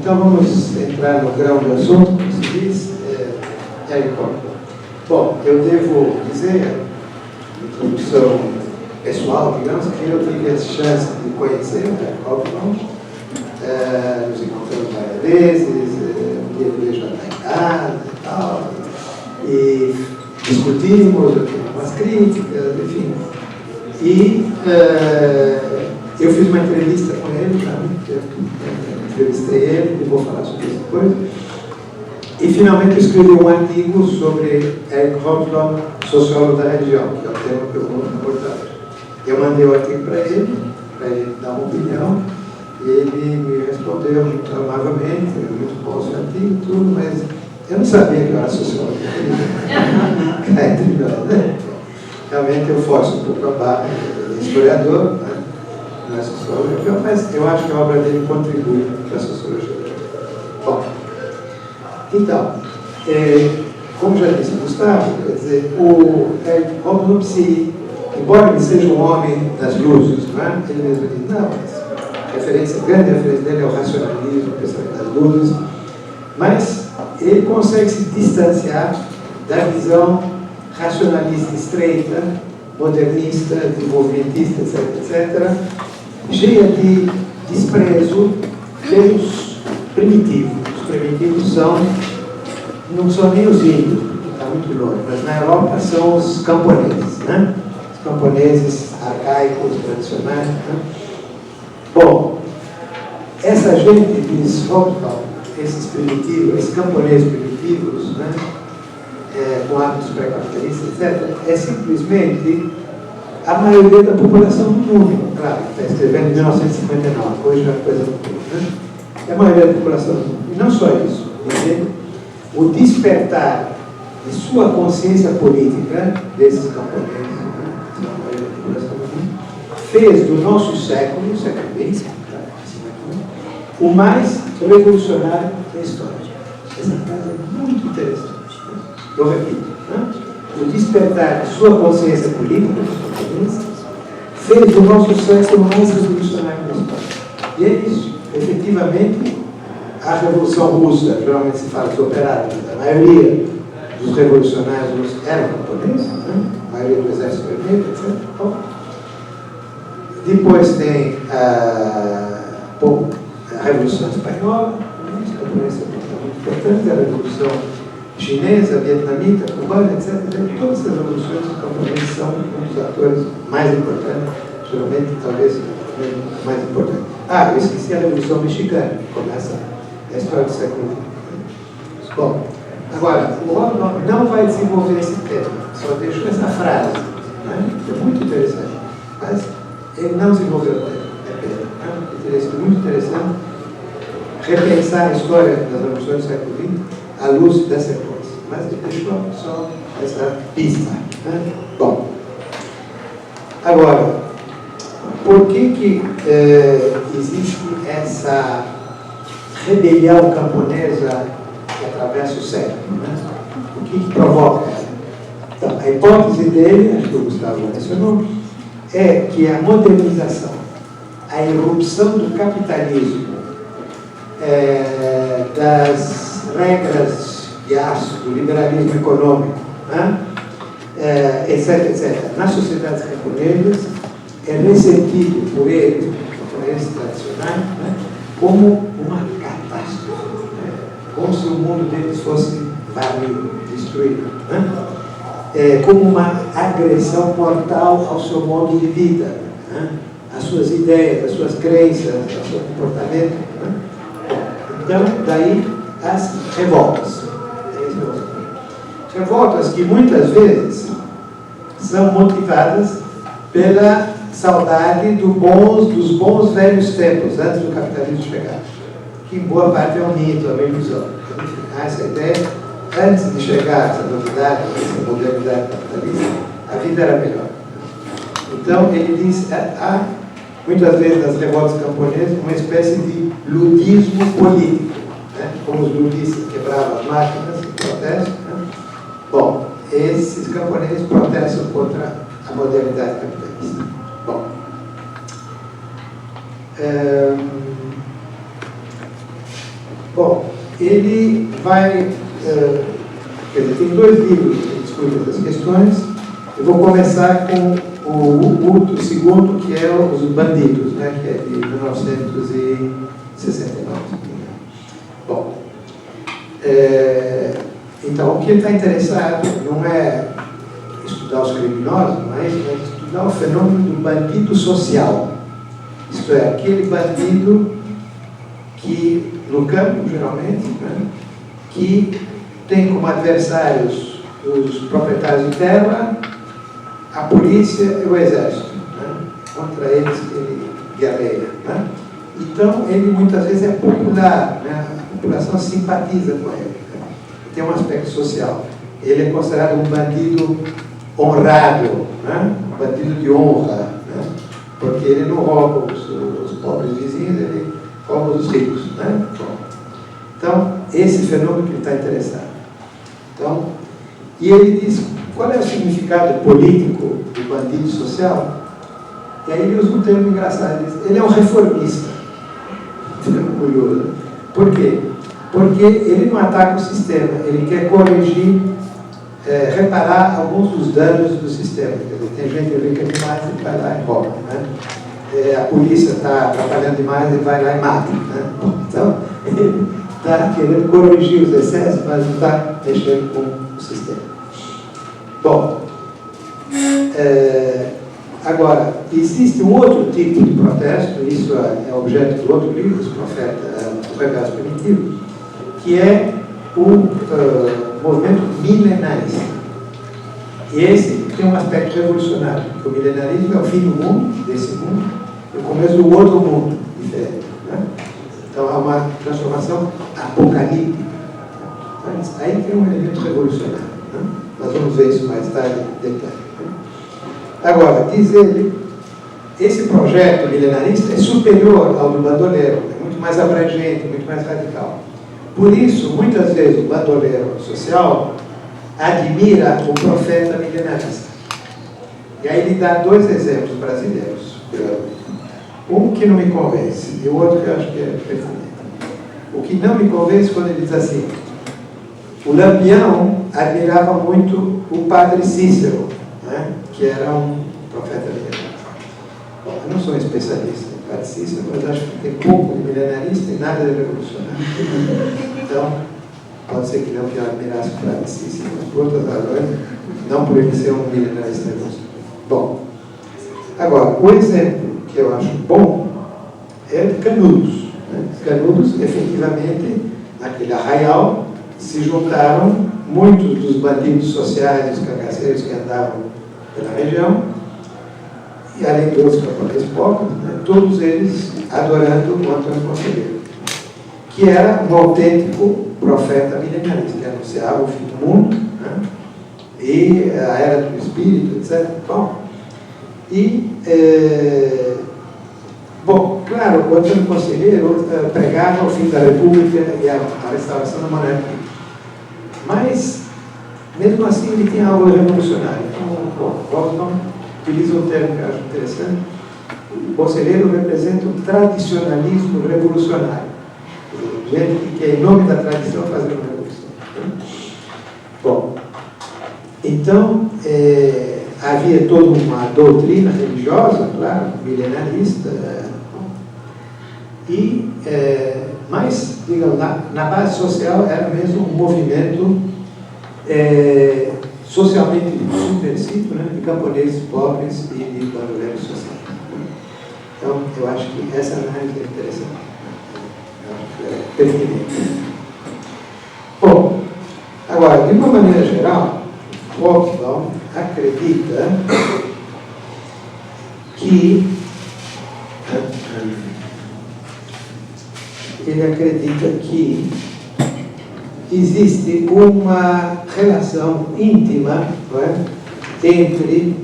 então vamos entrar no grão do assunto, como se diz, Eric Hobsbawm. Bom, eu devo dizer, introdução pessoal, digamos, que eu tive a chance de conhecer o Eric Hobsbawm, nos encontramos várias vezes, um dia eu vejo lá em casa e tal, e discutimos, eu tive umas críticas, enfim. E eu fiz uma entrevista com ele, já há muito tempo, entrevistei ele, e vou falar sobre isso depois. E finalmente eu escrevi um artigo sobre Eric Hobsbawm, sociólogo da religião, que é o tema que eu vou abordar hoje. Eu mandei o artigo para ele dar uma opinião, e ele me respondeu muito amavelmente, muito bom seu artigo e tudo, mas eu não sabia que eu era sociólogo. Né? Realmente eu forço um pouco a barra, historiador, né? Não é sociólogo, mas eu acho que a obra dele contribui para a sociologia. Bom, então, como já disse o Gustavo, quer dizer, o Eric Hobsbawm, embora ele seja um homem das luzes, não é? Ele mesmo diz, não, mas a grande referência dele é o racionalismo, o pensamento das luzes, mas ele consegue se distanciar da visão racionalista estreita, modernista, desenvolvimentista, etc., cheia de desprezo pelos primitivos. Os primitivos não são nem os índios, porque está muito longe, mas na Europa são os camponeses, né? Os camponeses arcaicos, tradicionais. Né? Bom, essa gente, diz Hobsbawm, esses primitivos, esses camponeses primitivos, né? Com hábitos pré-capitalistas, etc., é simplesmente a maioria da população do mundo. Claro, está escrevendo em 1959, hoje é uma coisa muito boa, né? É a maioria da população do mundo. E não só isso, entende? O despertar de sua consciência política, desses camponeses, né? A maioria da população do mundo, fez do nosso século, século XX, o mais revolucionário da história. Essa frase é muito interessante. Eu repito, né? O despertar de sua consciência política, fez do nosso século mais revolucionário da história. E é isso. Efetivamente, a Revolução Russa, geralmente se fala dos operários, a maioria dos revolucionários eram camponeses, né? A maioria do Exército Vermelho, etc. Bom, depois tem a Revolução Espanhola, os camponeses são muito importantes, a Revolução Chinesa, vietnamita, cubana, etc. Todas essas revoluções, os camponeses são um dos atores mais importantes, geralmente, talvez, o mais importante. Eu esqueci a Revolução Mexicana, que começa a história do século XX. Bom, agora, o Hobsbawm não vai desenvolver esse tema, só deixou essa frase, né? Que é muito interessante, mas ele não desenvolveu o tema, é pena, muito interessante repensar a história das revoluções do século XX à luz dessa hipótese. Mas ele deixou só essa pista. Né? Bom, agora, por que existe essa rebelião camponesa que atravessa o século? Né? O que provoca ela? Então, a hipótese dele, acho que o Gustavo mencionou, é que a modernização, a irrupção do capitalismo, das regras de aço, do liberalismo econômico, né? etc., nas sociedades camponesas, é ressentido por eles, camponeses tradicionais, né? Como uma catástrofe, né? Como se o mundo deles fosse varrido, destruído, né? Como uma agressão mortal ao seu modo de vida, né? Às suas ideias, às suas crenças, ao seu comportamento. Né? Então, daí as revoltas. Revoltas que muitas vezes são motivadas pela saudade dos bons velhos tempos, antes do capitalismo chegar. Que em boa parte é um mito, é uma ilusão. Essa ideia, antes de chegar essa novidade, essa modernidade capitalista, a vida era melhor. Então, ele diz, há muitas vezes nas revoltas camponesas uma espécie de ludismo político, né? Como os ludistas quebravam as máquinas em protesto. Né? Bom, esses camponeses protestam contra a modernidade capitalista. Bom, Bom, ele vai... quer dizer, tem 2 livros que discutem essas questões. Eu vou começar com o segundo, que é Os Bandidos, né, que é de 1969. Bom, então, o que ele está interessado não é estudar os criminosos, mas é estudar o fenômeno do bandido social. Isto é, aquele bandido que, no campo, geralmente, né, que tem como adversários os proprietários de terra, a polícia e o exército, né? Contra eles que ele guerreia, né? Então, ele muitas vezes é popular, né? A população simpatiza com ele, né? Tem um aspecto social. Ele é considerado um bandido honrado, né? Um bandido de honra, né? Porque ele não rouba os pobres vizinhos, ele rouba os ricos, né? Então, esse fenômeno que ele está interessado. Então, e ele diz, qual é o significado político do bandido social? E aí ele usa um termo engraçado, ele é um reformista. Termo curioso. Por quê? Porque ele não ataca o sistema, ele quer corrigir, reparar alguns dos danos do sistema. Quer dizer, tem gente rica demais e vai lá e rouba, né? A polícia está atrapalhando demais e vai lá e mata, né? Então, ele está querendo corrigir os excessos, mas não está mexendo com o sistema. Bom, agora, existe um outro tipo de protesto, isso é objeto do outro livro, Os Profetas, o Rebelde Primitivo, que é o movimento milenarista. E esse tem um aspecto revolucionário, porque o milenarismo é o fim do mundo, desse mundo, e o começo do outro mundo, diferente, né? Então, há uma transformação apocalíptica. Mas aí tem um elemento revolucionário, né? Nós vamos ver isso mais tarde em detalhe. Agora, diz ele, esse projeto milenarista é superior ao do bandoleiro, é muito mais abrangente, muito mais radical. Por isso, muitas vezes, o bandoleiro social admira o profeta milenarista. E aí ele dá 2 exemplos brasileiros. Um que não me convence e o outro que eu acho que é pertinente. O que não me convence quando ele diz assim: o Lampião admirava muito o padre Cícero, né, que era um profeta milenarista. Bom, eu não sou um especialista em padre Cícero, mas acho que tem pouco de milenarista e nada de revolucionário. Então, pode ser que Lampião admirasse o padre Cícero, mas por outras razões, não por ele ser um milenarista revolucionário. Bom, agora, o exemplo que eu acho bom é de Canudos. Né? Canudos, efetivamente, naquele arraial, se juntaram muitos dos bandidos sociais, os cangaceiros que andavam pela região, e além de outros camponeses pobres, né, todos eles adorando o Antônio Conselheiro, que era um autêntico profeta milenarista, que anunciava o fim do mundo, né, e a era do espírito, etc. Bom, claro, o Antônio Conselheiro pregava o fim da República e a restauração da monarquia. Mas, mesmo assim, ele tinha algo revolucionário. Então, Walton utiliza um termo que eu acho interessante. O Conselheiro representa o tradicionalismo revolucionário. Gente que quer, em nome da tradição, fazer uma revolução. Bom, então, havia toda uma doutrina religiosa, claro, milenarista, mas, digamos, na base social era mesmo um movimento socialmente subversivo, né, de camponeses pobres e de bandoleiros sociais. Então, eu acho que essa análise é interessante. Eu acho que é pertinente. Bom, agora, de uma maneira geral, Hobsbawm acredita que existe uma relação íntima, não é, entre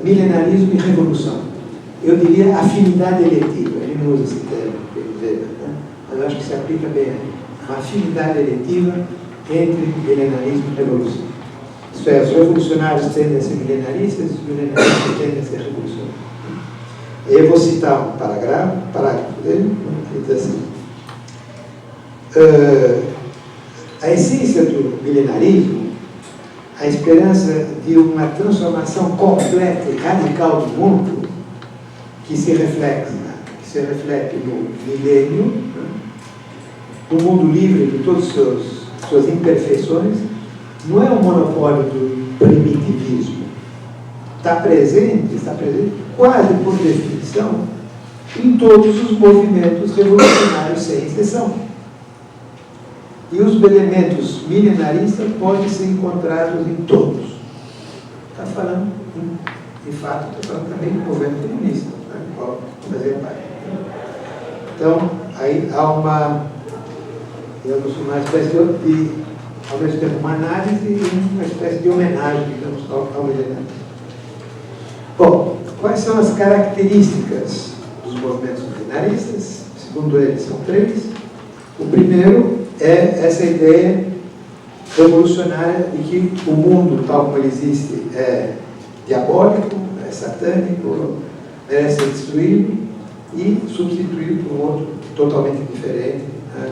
milenarismo e revolução. Eu diria afinidade eletiva, ele não usa esse termo, né? Mas eu acho que se aplica bem aí. Uma afinidade eletiva entre milenarismo e revolução. Isto é, os revolucionários tendem a ser milenaristas, os milenaristas tendem a ser revolucionários. Eu vou citar um parágrafo dele, que diz assim: a essência do milenarismo, a esperança de uma transformação completa e radical do mundo, que se reflete no milênio, no mundo livre de todas suas imperfeições, não é um monopólio do primitivismo. Está presente quase por definição em todos os movimentos revolucionários, sem exceção. E os elementos milenaristas podem ser encontrados em todos. Está falando, de fato, está falando também do governo comunista, né, qual fazia parte. Então, aí há uma espécie de, ao mesmo tempo, uma análise e uma espécie de homenagem, digamos, ao milenarismo. Bom, quais são as características dos movimentos milenaristas? Segundo eles, são 3. O primeiro é essa ideia revolucionária de que o mundo, tal como ele existe, é diabólico, é satânico, merece ser destruído e substituído por um outro totalmente diferente, né,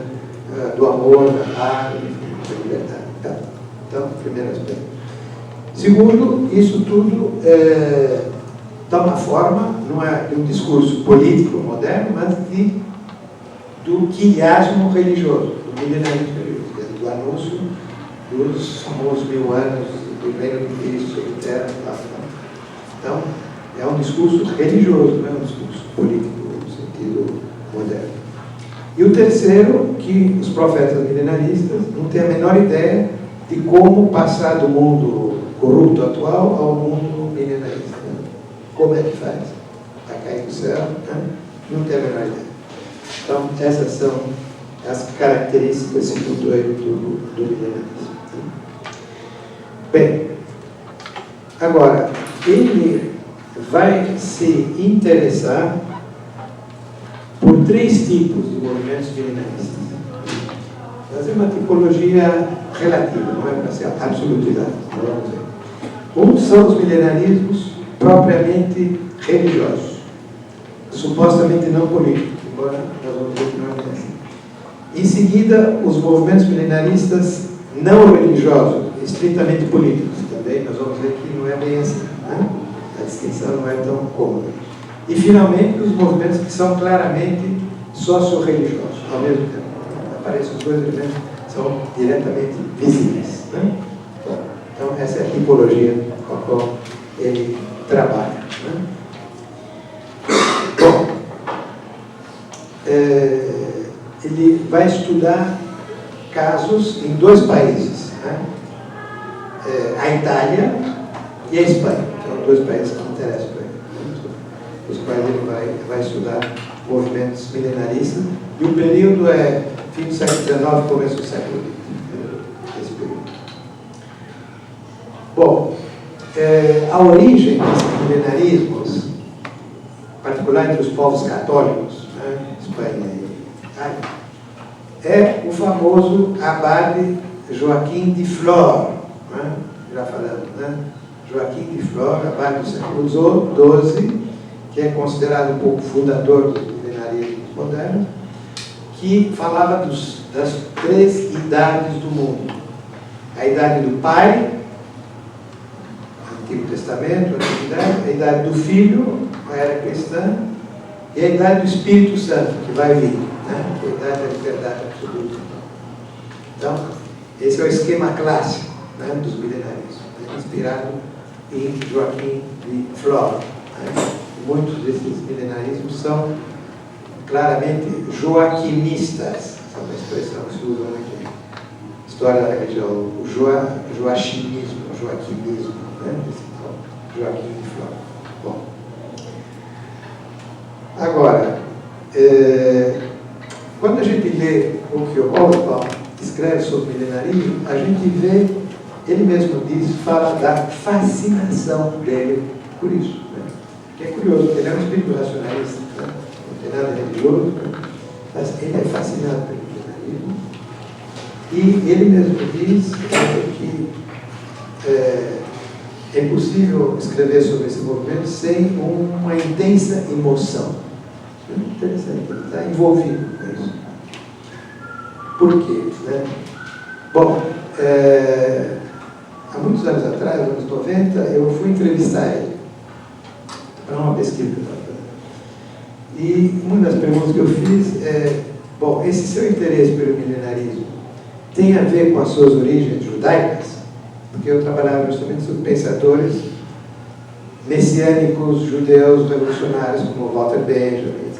do amor, da arte, da liberdade. Então, primeiro aspecto. Segundo, isso tudo dá uma forma, não é de um discurso político moderno, mas do quiasmo religioso, do milenarismo religioso, do anúncio dos famosos 1000 anos do reino de Cristo sobre a terra. Então, é um discurso religioso, não é um discurso político no sentido moderno. E o terceiro, que os profetas milenaristas não têm a menor ideia de como passar do mundo corrupto atual ao mundo milenarista. Como é que faz? Está caindo do céu? Né? Não tem a menor ideia. Então, essas são as características, segundo ele, do milenarismo. Bem, agora, ele vai se interessar por 3 tipos de movimentos milenaristas. Fazer uma tipologia relativa, não é para ser absolutizado. Vamos ver. Um são os milenarismos propriamente religiosos, supostamente não políticos, embora nós vamos ver que não é assim. Em seguida, os movimentos milenaristas não religiosos, estritamente políticos. Também nós vamos ver que não é bem assim, né? A distinção não é tão cômoda. E, finalmente, os movimentos que são claramente socio-religiosos, ao mesmo tempo. Aparecem os dois elementos, são diretamente visíveis. Né? Então, essa é a tipologia com a qual ele trabalha. Né? Bom, ele vai estudar casos em 2 países, né? A Itália e a Espanha. São 2 países que interessam para ele. Os quais ele vai estudar movimentos milenaristas. E o período é fim do século XIX, começo do século XX. Esse período. Bom, a origem desses milenarismos, em particular entre os povos católicos, né, Espanha e Itália, é o famoso abade Joaquim de Flor, né, já falamos, né? Joaquim de Flor, abade do século XII, que é considerado um pouco fundador dos milenarismos modernos, que falava das 3 idades do mundo. A idade do pai, Antigo Testamento, a idade do Filho, a era cristã, e a idade do Espírito Santo, que vai vir, né? Que é a idade da liberdade absoluta. Então, esse é o esquema clássico, né, dos milenarismos, né, inspirado em Joaquim de Flor. Né? Muitos desses milenarismos são claramente joaquinistas, essa é uma expressão que se usa muito em história da religião, o joachinismo, o joaquinismo, né? Joaquim de Flor. Bom, agora, quando a gente lê o que o Hobsbawm escreve sobre o milenarismo, a gente vê, ele mesmo diz, fala da fascinação dele por isso. Né? Que é curioso, porque ele é um espírito racionalista, né? Não tem nada religioso, né? Mas ele é fascinado pelo milenarismo. E ele mesmo diz que é impossível escrever sobre esse movimento sem uma intensa emoção. É interessante, ele está envolvido com isso. Por quê? Né? Bom, há muitos anos atrás, nos anos 90, eu fui entrevistar ele para uma pesquisa. E uma das perguntas que eu fiz é: bom, esse seu interesse pelo milenarismo tem a ver com as suas origens judaicas? Porque eu trabalhava justamente sobre pensadores messiânicos, judeus, revolucionários, como Walter Benjamin.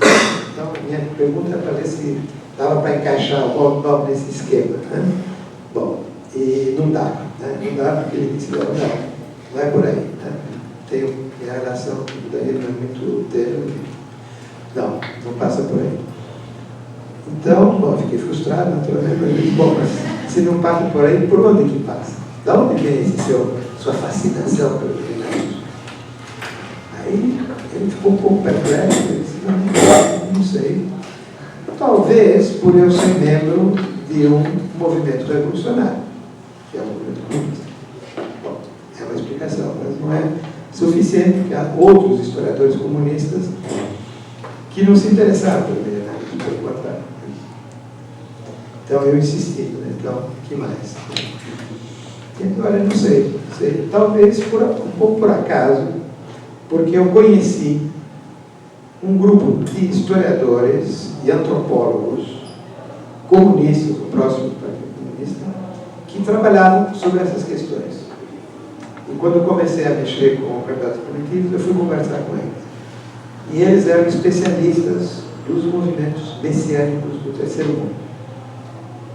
Então, minha pergunta é para ver se dava para encaixar o Bob nesse esquema. Né? Bom, e não dá. Né? Não dá porque ele disse: não é por aí. Né? Minha relação com o judaísmo é muito tênue. Não passa por aí. Então, bom, fiquei frustrado, naturalmente, mas eu disse: bom, mas se não passa por aí, por onde que passa? Da onde vem sua fascinação pelo milenarismo? Aí ele ficou um pouco perplexo, ele disse: não sei. Talvez por eu ser membro de um movimento revolucionário, que é o movimento comunista. Bom, é uma explicação, mas não é suficiente, porque há outros historiadores comunistas que não se interessaram pelo milenarismo, pelo contrário. Então eu insisti, né? Então, o que mais? Agora, não sei. Talvez um pouco por acaso, porque eu conheci um grupo de historiadores e antropólogos comunistas, próximos do Partido Comunista, que trabalhavam sobre essas questões. E quando eu comecei a mexer com candidatos primitivos, eu fui conversar com eles. E eles eram especialistas dos movimentos messiânicos do terceiro mundo.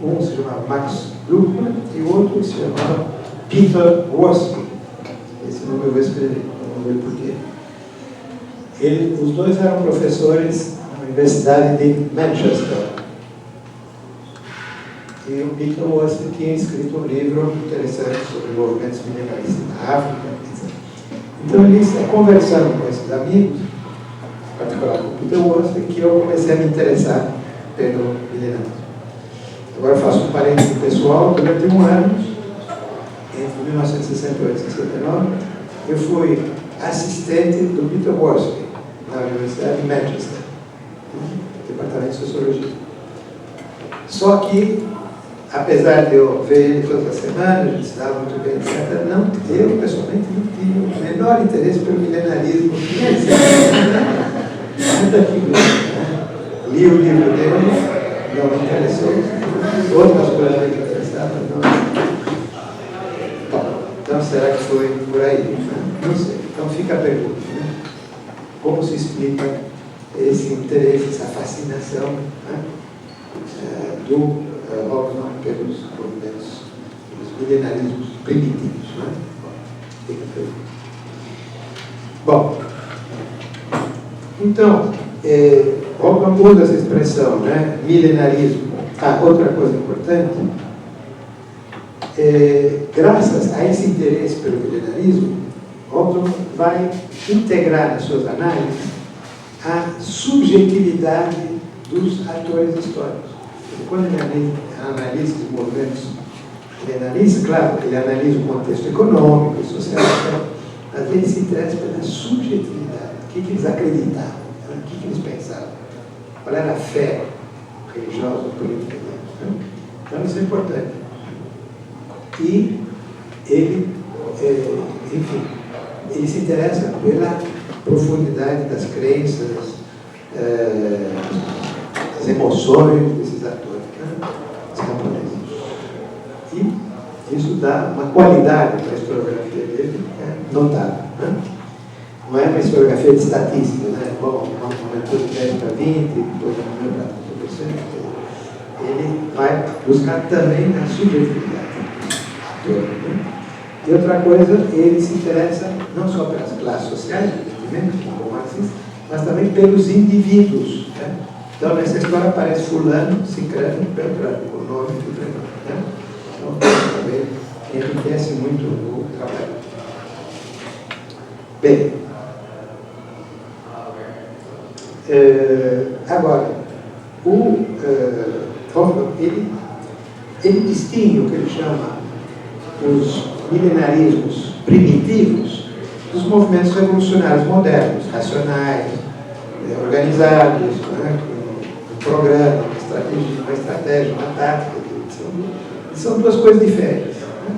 Um se chamava Max Luckmann e o outro se chamava Peter Worsky. Esse nome eu vou escrever, vamos ver por quê. Os dois eram professores na Universidade de Manchester. E o Peter Worsky tinha escrito um livro interessante sobre movimentos milenaristas na África, etc. Então, eles, conversando com esses amigos, em particular com o Peter Worsky, que eu comecei a me interessar pelo milenarismo. Agora faço um parênteses pessoal. Durante um ano, entre 1968 e 1969, eu fui assistente do Peter Worsky na Universidade de Manchester, no Departamento de Sociologia. Só que, apesar de eu ver ele todas as semanas, ele se dava muito bem, etc., eu pessoalmente não tinha o menor interesse pelo milenarismo. Li o livro dele, não me interessou. Outras coisas que me interessavam, não. Bom, então será que foi por aí? Não sei. Então fica a pergunta, né? Como se explica esse interesse, essa fascinação, né, do Hoffmann pelos movimentos, pelos milenarismos primitivos? Né? Bom, fica a pergunta. Bom, então, Hoffmann usa essa expressão, né, milenarismo. Outra coisa importante, graças a esse interesse pelo milenarismo, Hoffmann vai integrar nas suas análises a subjetividade dos atores históricos. Quando ele analisa os movimentos milenaristas, claro, ele analisa o contexto econômico, social, mas ele se interessa pela subjetividade. O que eles acreditavam, o que eles pensavam, qual era a fé religiosa, política deles. Então isso é importante. E ele, enfim, ele se interessa pela profundidade das crenças, das emoções desses atores, né? Os camponeses. E isso dá uma qualidade para a historiografia dele notável. Né? Não é uma historiografia de estatística, né? Bom, aumentou de 10 para 20, depois aumentou para 30%. Ele vai buscar também a subjetividade do ator. Né? E outra coisa, ele se interessa não só pelas classes sociais, evidentemente, como marxista, mas também pelos indivíduos. Né? Então, nessa história aparece fulano, ciclano, beltrano, o nome do prenome. Né? Então, também enriquece muito o trabalho. Bem, agora, o Hoffmann, ele distingue o que ele chama os milenarismos primitivos dos movimentos revolucionários modernos, racionais, organizados, né, com programa, estratégia. uma estratégia, uma tática. São duas coisas diferentes. Né?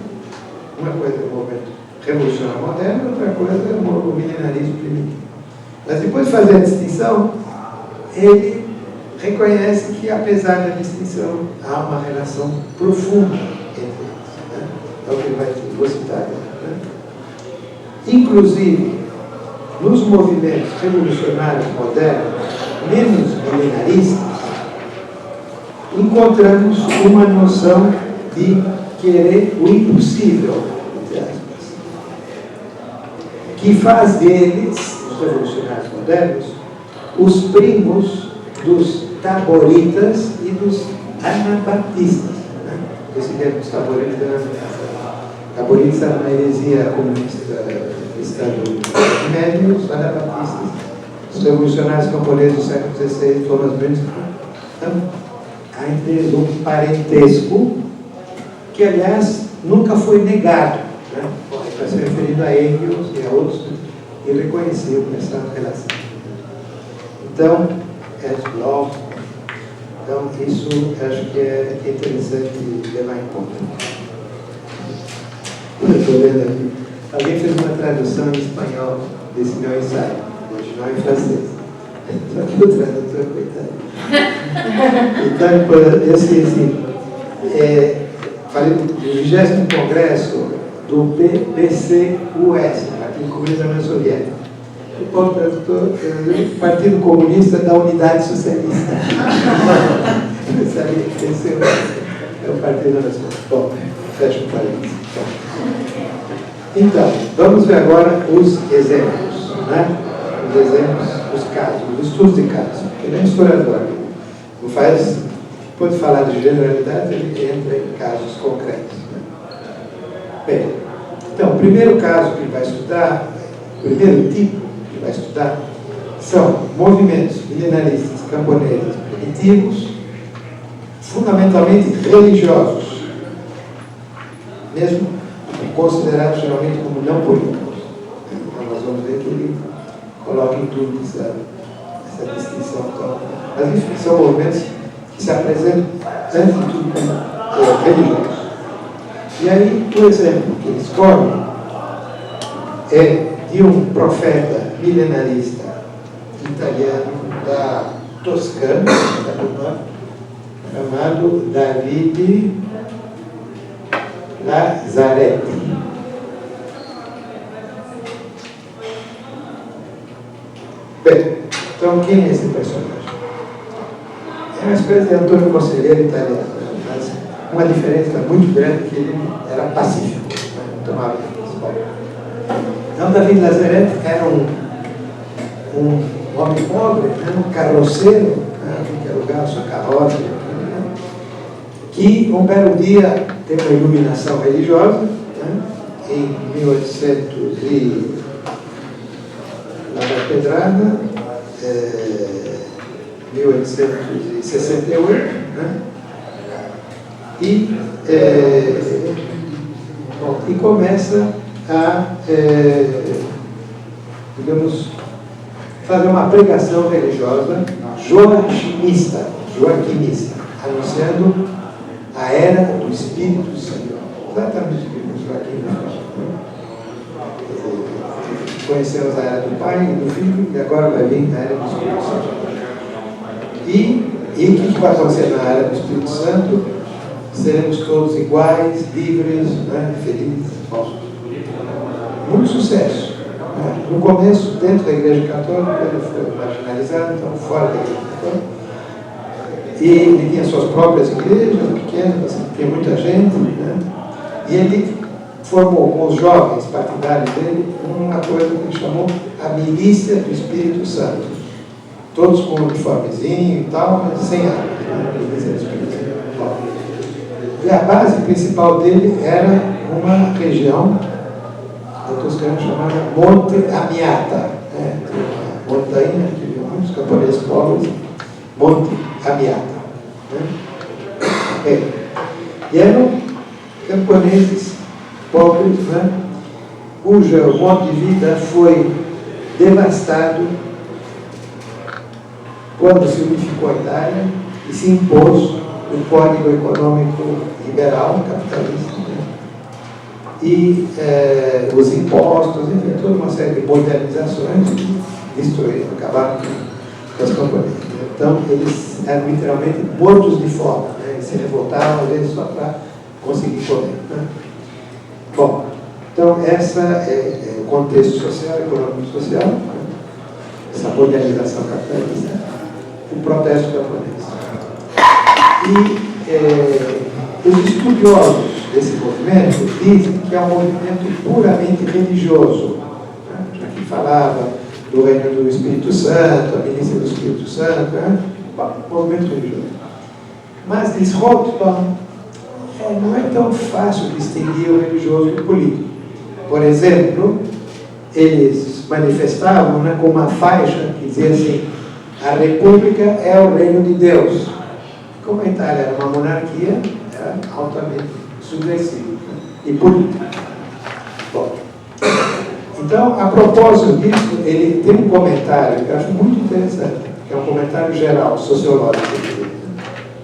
Uma coisa é o movimento revolucionário moderno, outra coisa é o milenarismo primitivo. Mas depois de fazer a distinção, ele reconhece que, apesar da distinção, há uma relação profunda entre eles. Né? É o que ele vai citar. Né? Inclusive, nos movimentos revolucionários modernos, menos milenaristas, encontramos uma noção de querer o impossível, entre aspas, que faz deles, os revolucionários modernos, os primos dos taboritas e dos anabatistas. Né? Esse termo dos taboritas era uma heresia comunista cristã do Médio, os anabatistas, os revolucionários camponeses do século XVI, Thomas Brewster. Então, há entre eles um parentesco que, aliás, nunca foi negado. Né? Está se referindo a Engels e a outros, e reconheceu essa relação. Então, então, isso acho que é interessante levar em conta. Eu estou vendo aqui. Alguém fez uma tradução em espanhol desse meu ensaio, original em francês. Só que o tradutor, coitado. Então, eu sei assim, falei do 20º Congresso do PCUS, Partido Comunista da União Soviética. O Paulo tradutor, Partido Comunista da Unidade Socialista. Eu sabia que esse é o Partido Nacional. Bom, fecha o parênteses. Então, vamos ver agora os exemplos, né? Os exemplos, os casos, os estudos de casos. Ele é um historiador. Não faz, pode falar de generalidade, ele entra em casos concretos. Né? Bem, então, o primeiro caso que ele vai estudar, o primeiro tipo que ele vai estudar, são movimentos milenaristas camponeses primitivos, fundamentalmente religiosos, mesmo considerados geralmente como não políticos. Então, nós vamos ver que ele coloca em tudo essa distinção. Então, mas, enfim, são movimentos que se apresentam, antes de tudo, como religiosos. E aí, o exemplo que ele escolhe é de um profeta milenarista italiano da Toscana, chamado Davide Lazzaretti. Bem, então quem é esse personagem? É uma espécie de Antônio Conselheiro italiano, mas uma diferença muito grande que ele era pacífico, não tomava principal. Então, Davide Lazzaretti era um homem pobre, um carroceiro, que alugava sua carroça, que um belo dia teve uma iluminação religiosa, em 1800 e lá na Pedrada, 1868, e começa a, digamos, fazer uma pregação religiosa joaquinista, anunciando a era do Espírito Santo. Exatamente o que Joaquim conhecemos a era do Pai e do Filho, e agora vai vir a era do Espírito Santo. E o que vai acontecer na era do Espírito Santo? Seremos todos iguais, livres, felizes, falsos. Muito sucesso. No começo, dentro da Igreja Católica, ele foi marginalizado, então fora da Igreja Católica. E ele tinha suas próprias igrejas, pequenas, tinha muita gente, e ele formou com os jovens partidários dele uma coisa que ele chamou a Milícia do Espírito Santo. Todos com um uniformezinho e tal, mas sem arma. Milícia do Espírito Santo. E a base principal dele era uma região da Toscana chamada Monte Amiata, uma montanha que viu muitos camponeses pobres, Monte Amiata. E eram camponeses pobres, cujo modo de vida foi devastado quando se unificou a Itália e e se impôs o Código Econômico Liberal Capitalista, né? E os impostos, enfim, toda uma série de modernizações que destruíram, acabaram com as companhias. Então, eles eram literalmente mortos de fome, né? Eles se revoltavam, às vezes, só para conseguir comer, né? Bom, então, essa é o contexto social, econômico e social, né? Essa modernização capitalista, o protesto japonês. E os estudiosos desse movimento dizem que é um movimento puramente religioso, né? Já que falava do reino do Espírito Santo, a milícia do Espírito Santo, né? Movimento religioso. Mas, diz Rothbard, não é tão fácil distinguir o religioso do político. Por exemplo, eles manifestavam, né, com uma faixa que dizia assim: a República é o reino de Deus. Como a Itália era uma monarquia, era altamente subversiva, né, e política. Bom, então, a propósito disso, ele tem um comentário que eu acho muito interessante, que é um comentário geral, sociológico.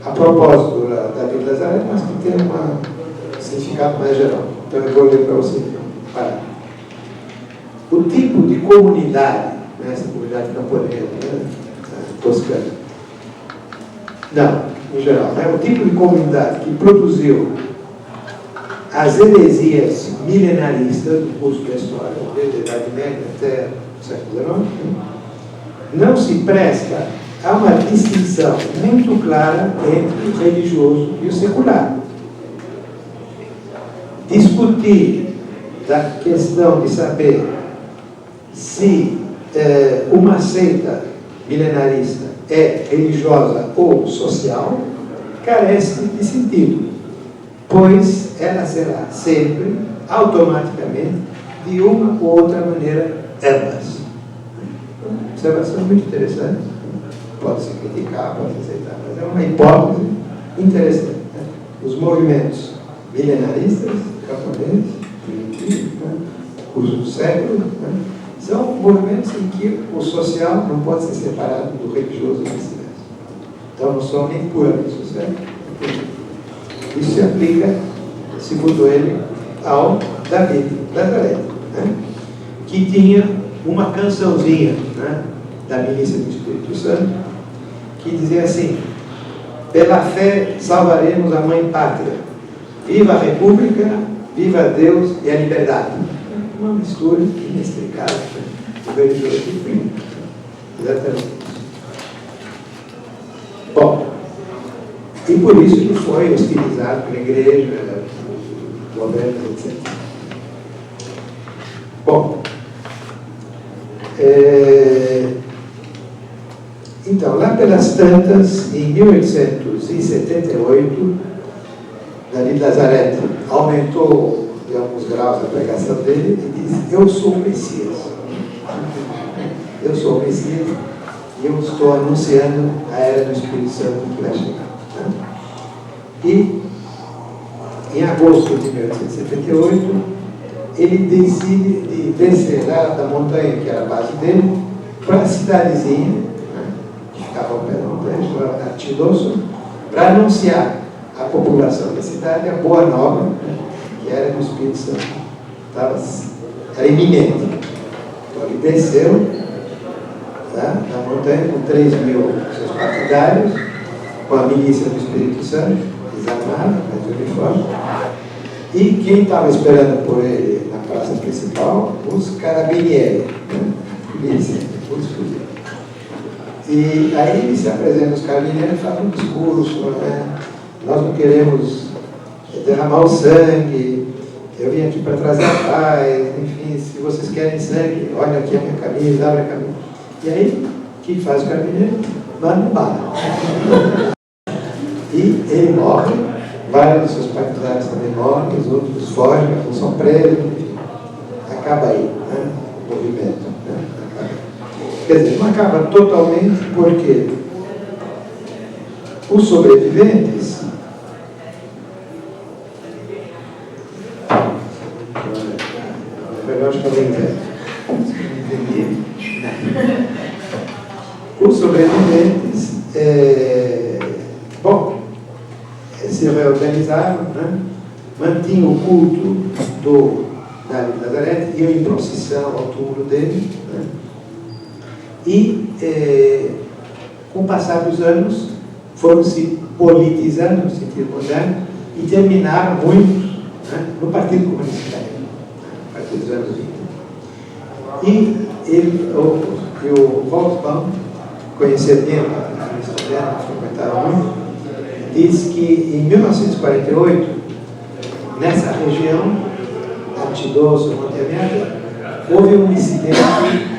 A propósito da David Lazaretti, mas que tem um significado mais geral. Então, eu vou ler para você. O tipo de comunidade, né, essa comunidade camponesa, né, toscana, não, em geral, né, o tipo de comunidade que produziu as heresias milenaristas do curso da história, desde a Idade Média até o século XIX, não se presta a uma distinção muito clara entre o religioso e o secular. Discutir da questão de saber se uma seita milenarista é religiosa ou social carece de sentido, pois ela será sempre, automaticamente, de uma ou outra maneira, ambas. Observação muito interessante, pode se criticar, pode se aceitar, mas é uma hipótese interessante, né? Os movimentos milenaristas, japoneses, os séculos, né, são movimentos em que o social não pode ser separado do religioso e vice-versa. Então, não são nem puramente sociais. Isso se aplica, segundo ele, ao David Lazaretti, né, que tinha uma cançãozinha, né, da milícia do Espírito Santo, que dizia assim: pela fé salvaremos a mãe pátria, viva a República, viva Deus e a liberdade. Uma mistura inextricável, né, do religioso e político. Exatamente. Bom, e por isso ele foi hostilizado pela igreja, governo, etc. Bom, então, lá pelas tantas, em 1878, David Lazaretti aumentou de alguns graus a pregação dele e disse: eu sou o Messias. Eu sou o Messias e eu estou anunciando a era do Espírito Santo que vai chegar. E, em agosto de 1878, ele decide de descer lá da montanha, que era a base dele, para a cidadezinha, né, que ficava ao pé da montanha, chamada Artidoso, para anunciar à população da cidade a boa nova, né, que era do Espírito Santo. Era iminente. Então ele desceu, tá, na montanha com 3.000 seus partidários, com a milícia do Espírito Santo, desarmada, mas uniforme. E quem estava esperando por ele na praça principal? Os carabinieri, né? Polícia, os fuzileiros. E aí ele se apresenta aos carabinieri e fala um discurso, né? Nós não queremos derramar o sangue, eu vim aqui para trazer a paz, enfim, se vocês querem sangue, olha aqui a minha camisa, abre a camisa. E aí, o que faz o carabinieri? Manda bala. E ele morre, vários dos seus partidários também morrem, os outros fogem, alguns são presos, enfim. Acaba aí, né, o movimento. Né, acaba. Quer dizer, não acaba totalmente porque os sobreviventes melhor de fazer os sobreviventes se reorganizaram, né? Mantinham o culto da Nazaré, iam em procissão ao túmulo dele, né? E, com o passar dos anos, foram se politizando no sentido moderno e terminaram muitos, né, no Partido Comunista Italiano, a partir dos anos 20. E o Wolfgang, conhecia bem o Partido Comunista Italiano, frequentava muito, diz que em 1948, nessa região, Antidoso, Monte Amiata, houve um incidente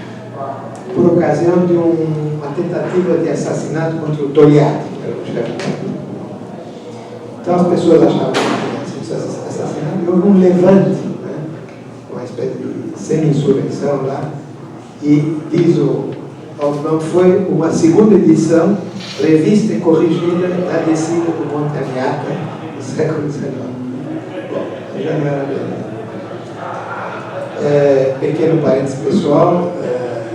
por ocasião de uma tentativa de assassinato contra o Togliatti, que era o chefe do partido. Então as pessoas achavam que tinha sido assassinado e houve um levante, né? Uma espécie de semi-insurreição lá, e diz não foi uma segunda edição, revista e corrigida da descida do Monte Amiata no século XIX. Bom, já não era bem. Pequeno parênteses pessoal,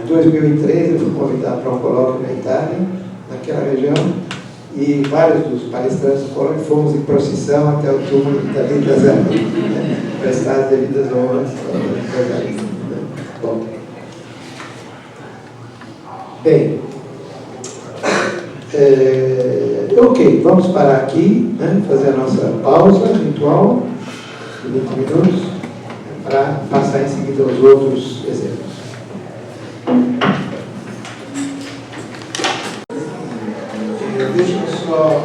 em 2003 eu fui convidado para um colóquio na Itália, naquela região, e vários dos palestrantes do colóquio fomos em procissão até o túmulo de David Lazzarini, né? Prestar as devidas honras ao Lazzarini. Bom. Bem, ok, vamos parar aqui, né? Fazer a nossa pausa ritual de 20 minutos, para passar em seguida aos outros exemplos. Deixa eu só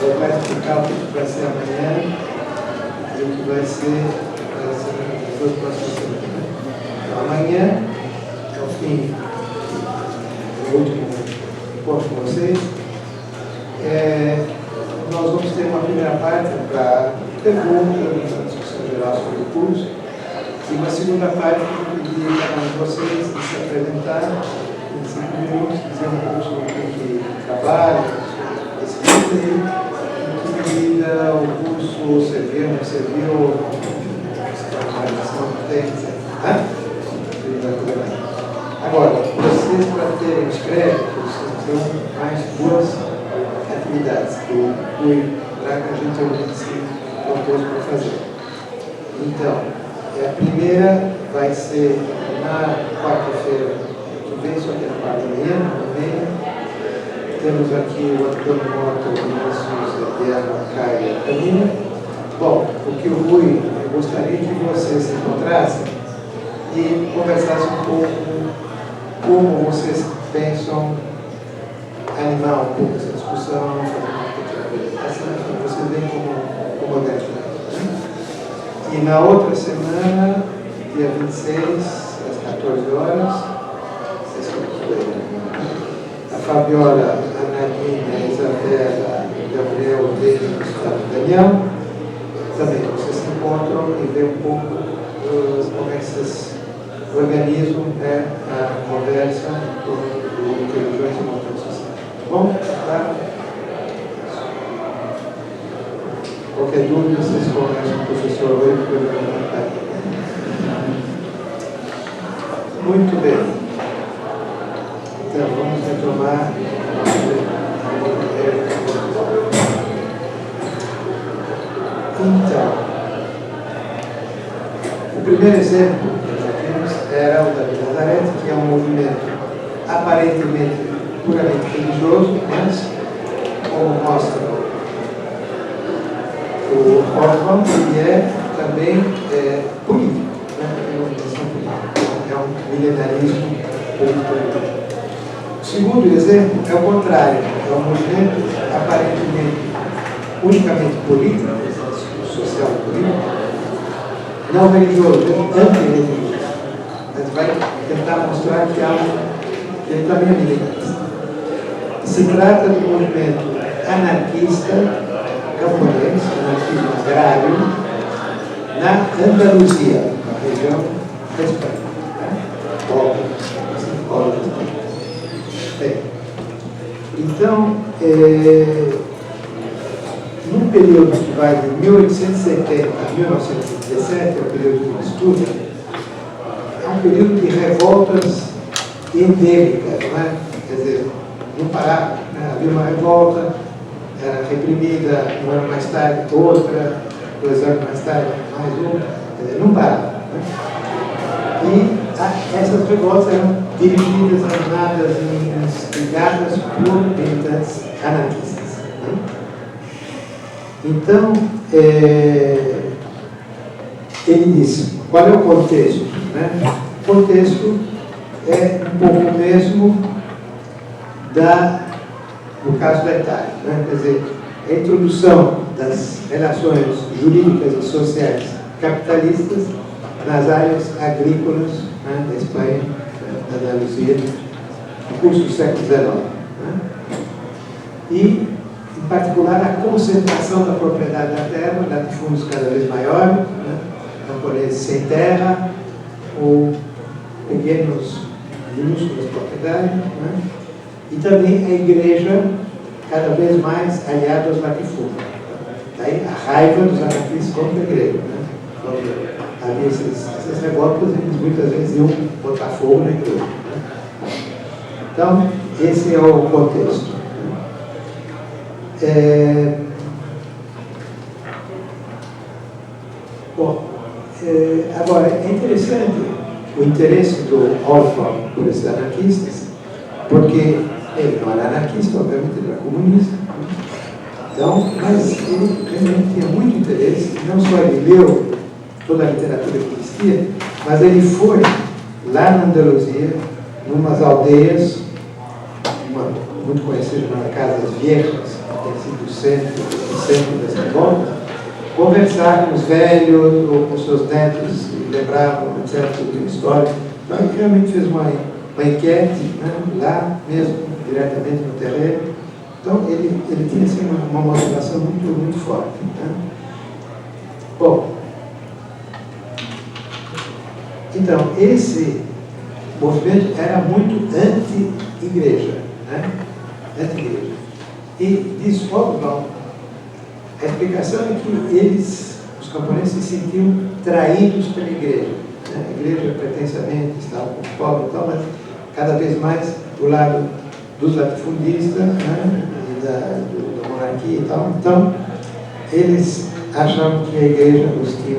voltar a explicar o que vai ser amanhã e o que vai ser as duas próximas semanas. Então, amanhã, ao fim do último encontro com vocês, nós vamos ter uma primeira parte para perguntas, uma discussão geral sobre o curso, e uma segunda parte de cada um de vocês se apresentar em 5 minutos, dizer um pouco sobre o que trabalha, esse curso aí, em que medida o curso serviu, não serviu, a avaliação tem, etc. Agora, vocês, para terem os créditos, têm mais 2 atividades que eu fui para que a gente se propôs para fazer. Então, a primeira vai ser na quarta-feira que vem, só que na quarta-feira, temos aqui o Antônio Mota, o Vinícius, a Diana, a Caia e a Camila. Bom, o que o Rui, eu gostaria que vocês se encontrassem e conversassem um pouco como vocês pensam animar um pouco essa discussão, fazer uma pequena apresentação, que vocês veem como organizar. E na outra semana, dia 26, às 14 horas, a Fabiola, a Nadine, a Isabela, o Gabriel, o David, o Gustavo e o Daniel, também vocês se encontram e veem um pouco como é que vocês organizam a conversa do religiões e montões sociais. Bom, tá? Qualquer dúvida, vocês conversam com o professor Rui, que eu vou levantar aqui. Muito bem. Então, vamos retomar. Então, o primeiro exemplo que nós vimos era o da Nazaré, que é um movimento aparentemente puramente religioso, mas, como mostra o órgão, ele é também político, né? É uma organização política, é um milenarismo político. O segundo exemplo é o contrário, é um movimento aparentemente unicamente político, social político, não religioso, anti-religioso. A gente vai tentar mostrar que ele também é militarista. Se trata de um movimento anarquista camponês, anarquismo agrário, na Andaluzia, na região da Espanha. Bem, então, num período que vai de 1870 a 1917, é o período de estudo, é um período de revoltas endêmicas, não é? Quer dizer, não parava, né? Havia uma revolta, era reprimida, um ano mais tarde outra, 2 anos mais tarde mais uma, não parava. Né? E essas revoltas eram dirigidas, animadas e instigadas por militantes anarquistas. Né? Então, ele disse, qual é o contexto? Né? O contexto é um pouco o mesmo no caso da Itália. Né? Quer dizer, a introdução das relações jurídicas e sociais capitalistas nas áreas agrícolas, né, da Espanha, da Andaluzia, no curso do século XIX. Né? E, em particular, a concentração da propriedade da terra, latifúndios cada vez maiores, né, camponeses sem terra, ou pequenos, minúsculas propriedades, né? E também a igreja cada vez mais aliada aos latifúndios. Daí a raiva dos anarquistas contra a igreja. Né? Quando havia essas revoltas, eles muitas vezes iam botar fogo na igreja. Né? Então, esse é o contexto. Agora, é interessante o interesse do Hobsbawm por esses anarquistas, porque ele não era anarquista, obviamente ele era comunista. Então, mas ele realmente tinha muito interesse, não só ele leu toda a literatura que existia, mas ele foi lá na Andaluzia, numas aldeias, uma muito conhecida chamada Casas Viejas, que tem sido o centro dessa revolta, conversar com os velhos ou com seus netos, e lembravam, etc., de história. Então, ele realmente fez uma enquete, né, lá mesmo, diretamente no terreno. Então, ele tinha assim, uma motivação muito forte. Né? Bom, então, esse movimento era muito anti-igreja. Né? Anti-igreja. E diz Hobsbawm, a explicação é que eles, os camponeses, se sentiam traídos pela igreja. Né? A igreja, pretensamente, estava com os pobres e tal, mas cada vez mais do lado dos latifundistas, né? E da monarquia e tal. Então, eles achavam que a igreja os tinha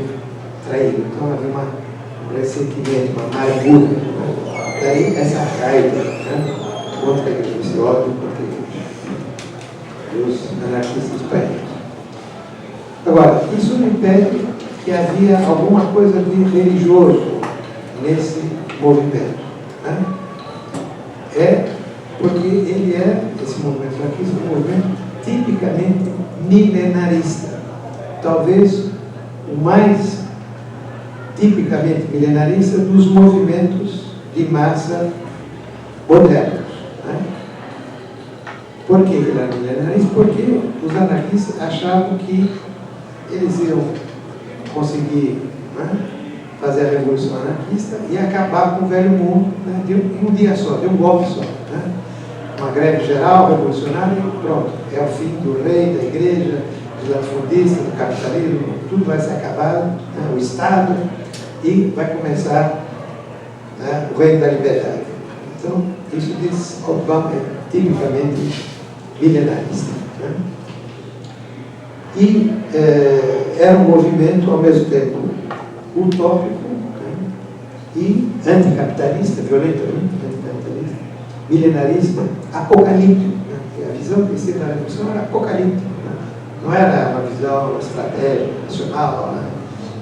traído. Então, havia um ressentimento, uma amargura. Né? Daí, essa raiva, né? Contra a igreja, esse ódio contra a igreja. Os anarquistas espanhóis. Agora, isso não impede que havia alguma coisa de religioso nesse movimento. Né? É porque ele esse movimento anarquista, um movimento tipicamente milenarista. Talvez o mais tipicamente milenarista dos movimentos de massa modernos. Né? Por que ele era milenarista? Porque os anarquistas achavam que eles iam conseguir, né, fazer a revolução anarquista e acabar com o velho mundo, né, em um dia só, de um golpe só. Né? Uma greve geral, revolucionária e pronto. É o fim do rei, da igreja, dos latifundistas, do capitalismo, tudo vai se acabar, né, o Estado, e vai começar, né, o reino da liberdade. Então, isso diz Hobsbawm é tipicamente milenarista. Né? E era um movimento, ao mesmo tempo, utópico, né, e anticapitalista, violentamente anticapitalista, milenarista, apocalíptico. Né, porque a visão que eles tinham da revolução era apocalíptica. Né, não era uma visão estratégica, nacional, né,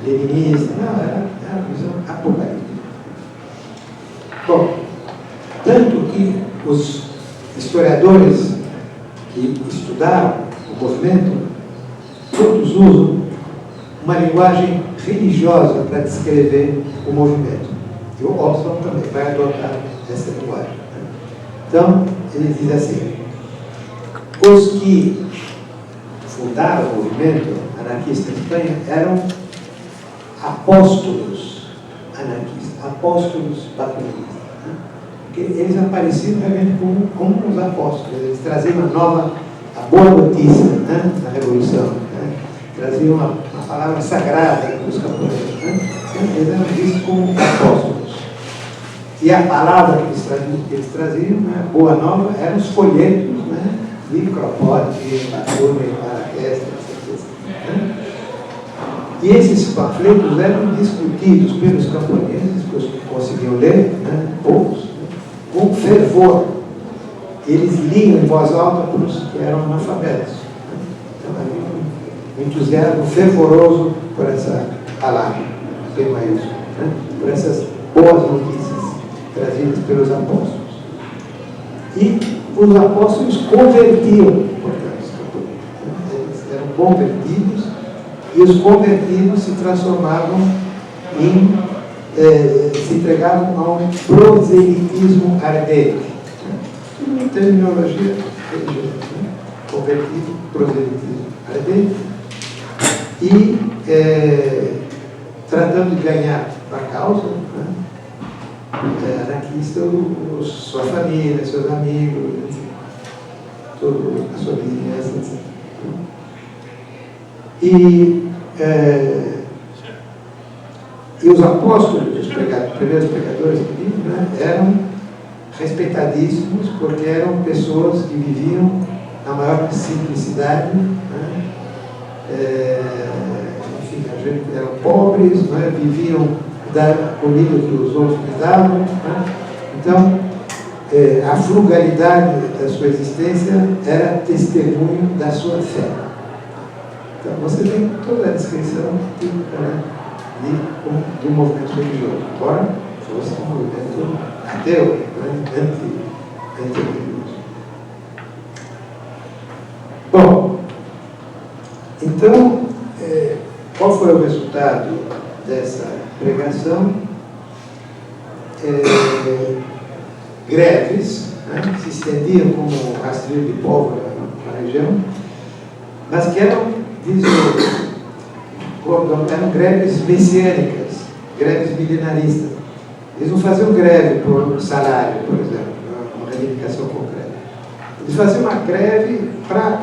leninista, não, era uma visão apocalíptica. Bom, tanto que os historiadores que estudaram o movimento todos usam uma linguagem religiosa para descrever o movimento. E o Hobsbawm também vai adotar essa linguagem. Né? Então, ele diz assim: os que fundaram o movimento anarquista em Espanha eram apóstolos anarquistas, apóstolos bacunistas. Né? Porque eles apareciam realmente como os apóstolos, eles traziam a boa notícia, né, da Revolução. Traziam uma palavra sagrada para os camponeses. Né? Eles eram vistos como apóstolos. E a palavra que eles traziam, né, boa nova, eram os folhetos, né, Vicropote, Batume, Marrakech, etc. Né? E esses panfletos eram discutidos pelos camponeses, que conseguiam ler, né? Poucos, né? Com fervor. Eles liam em voz alta para os que eram analfabetos. Né? Então havia um entusiasmo fervoroso por essa palavra, P maiúsculo, né? Por essas boas notícias trazidas pelos apóstolos. E os apóstolos convertiam, portanto, os camponeses. Né? Eles eram convertidos e os convertidos se transformavam se entregavam a um proselitismo ardente. Uma terminologia religiosa, né? Convertido, proselitismo ardente, e tratando de ganhar a causa, né? Anarquista, sua família, seus amigos, toda a sua vizinhança, etc. E os apóstolos, os primeiros pregadores do livro, né, eram respeitadíssimos, porque eram pessoas que viviam na maior simplicidade, né? Enfim, eram pobres, né? Viviam da comida que os outros lhes davam. Né? Então, a frugalidade da sua existência era testemunho da sua fé. Então, você tem toda a descrição típica, né, de um movimento religioso, embora fosse um movimento ateu, né, anti-religioso. Bom, então, qual foi o resultado dessa pregação? Greves, né, se estendiam como um rastreio de pólvora na região, mas que eram greves messiânicas, greves milenaristas. Eles não faziam greve por salário, por exemplo, uma reivindicação concreta. Eles faziam uma greve para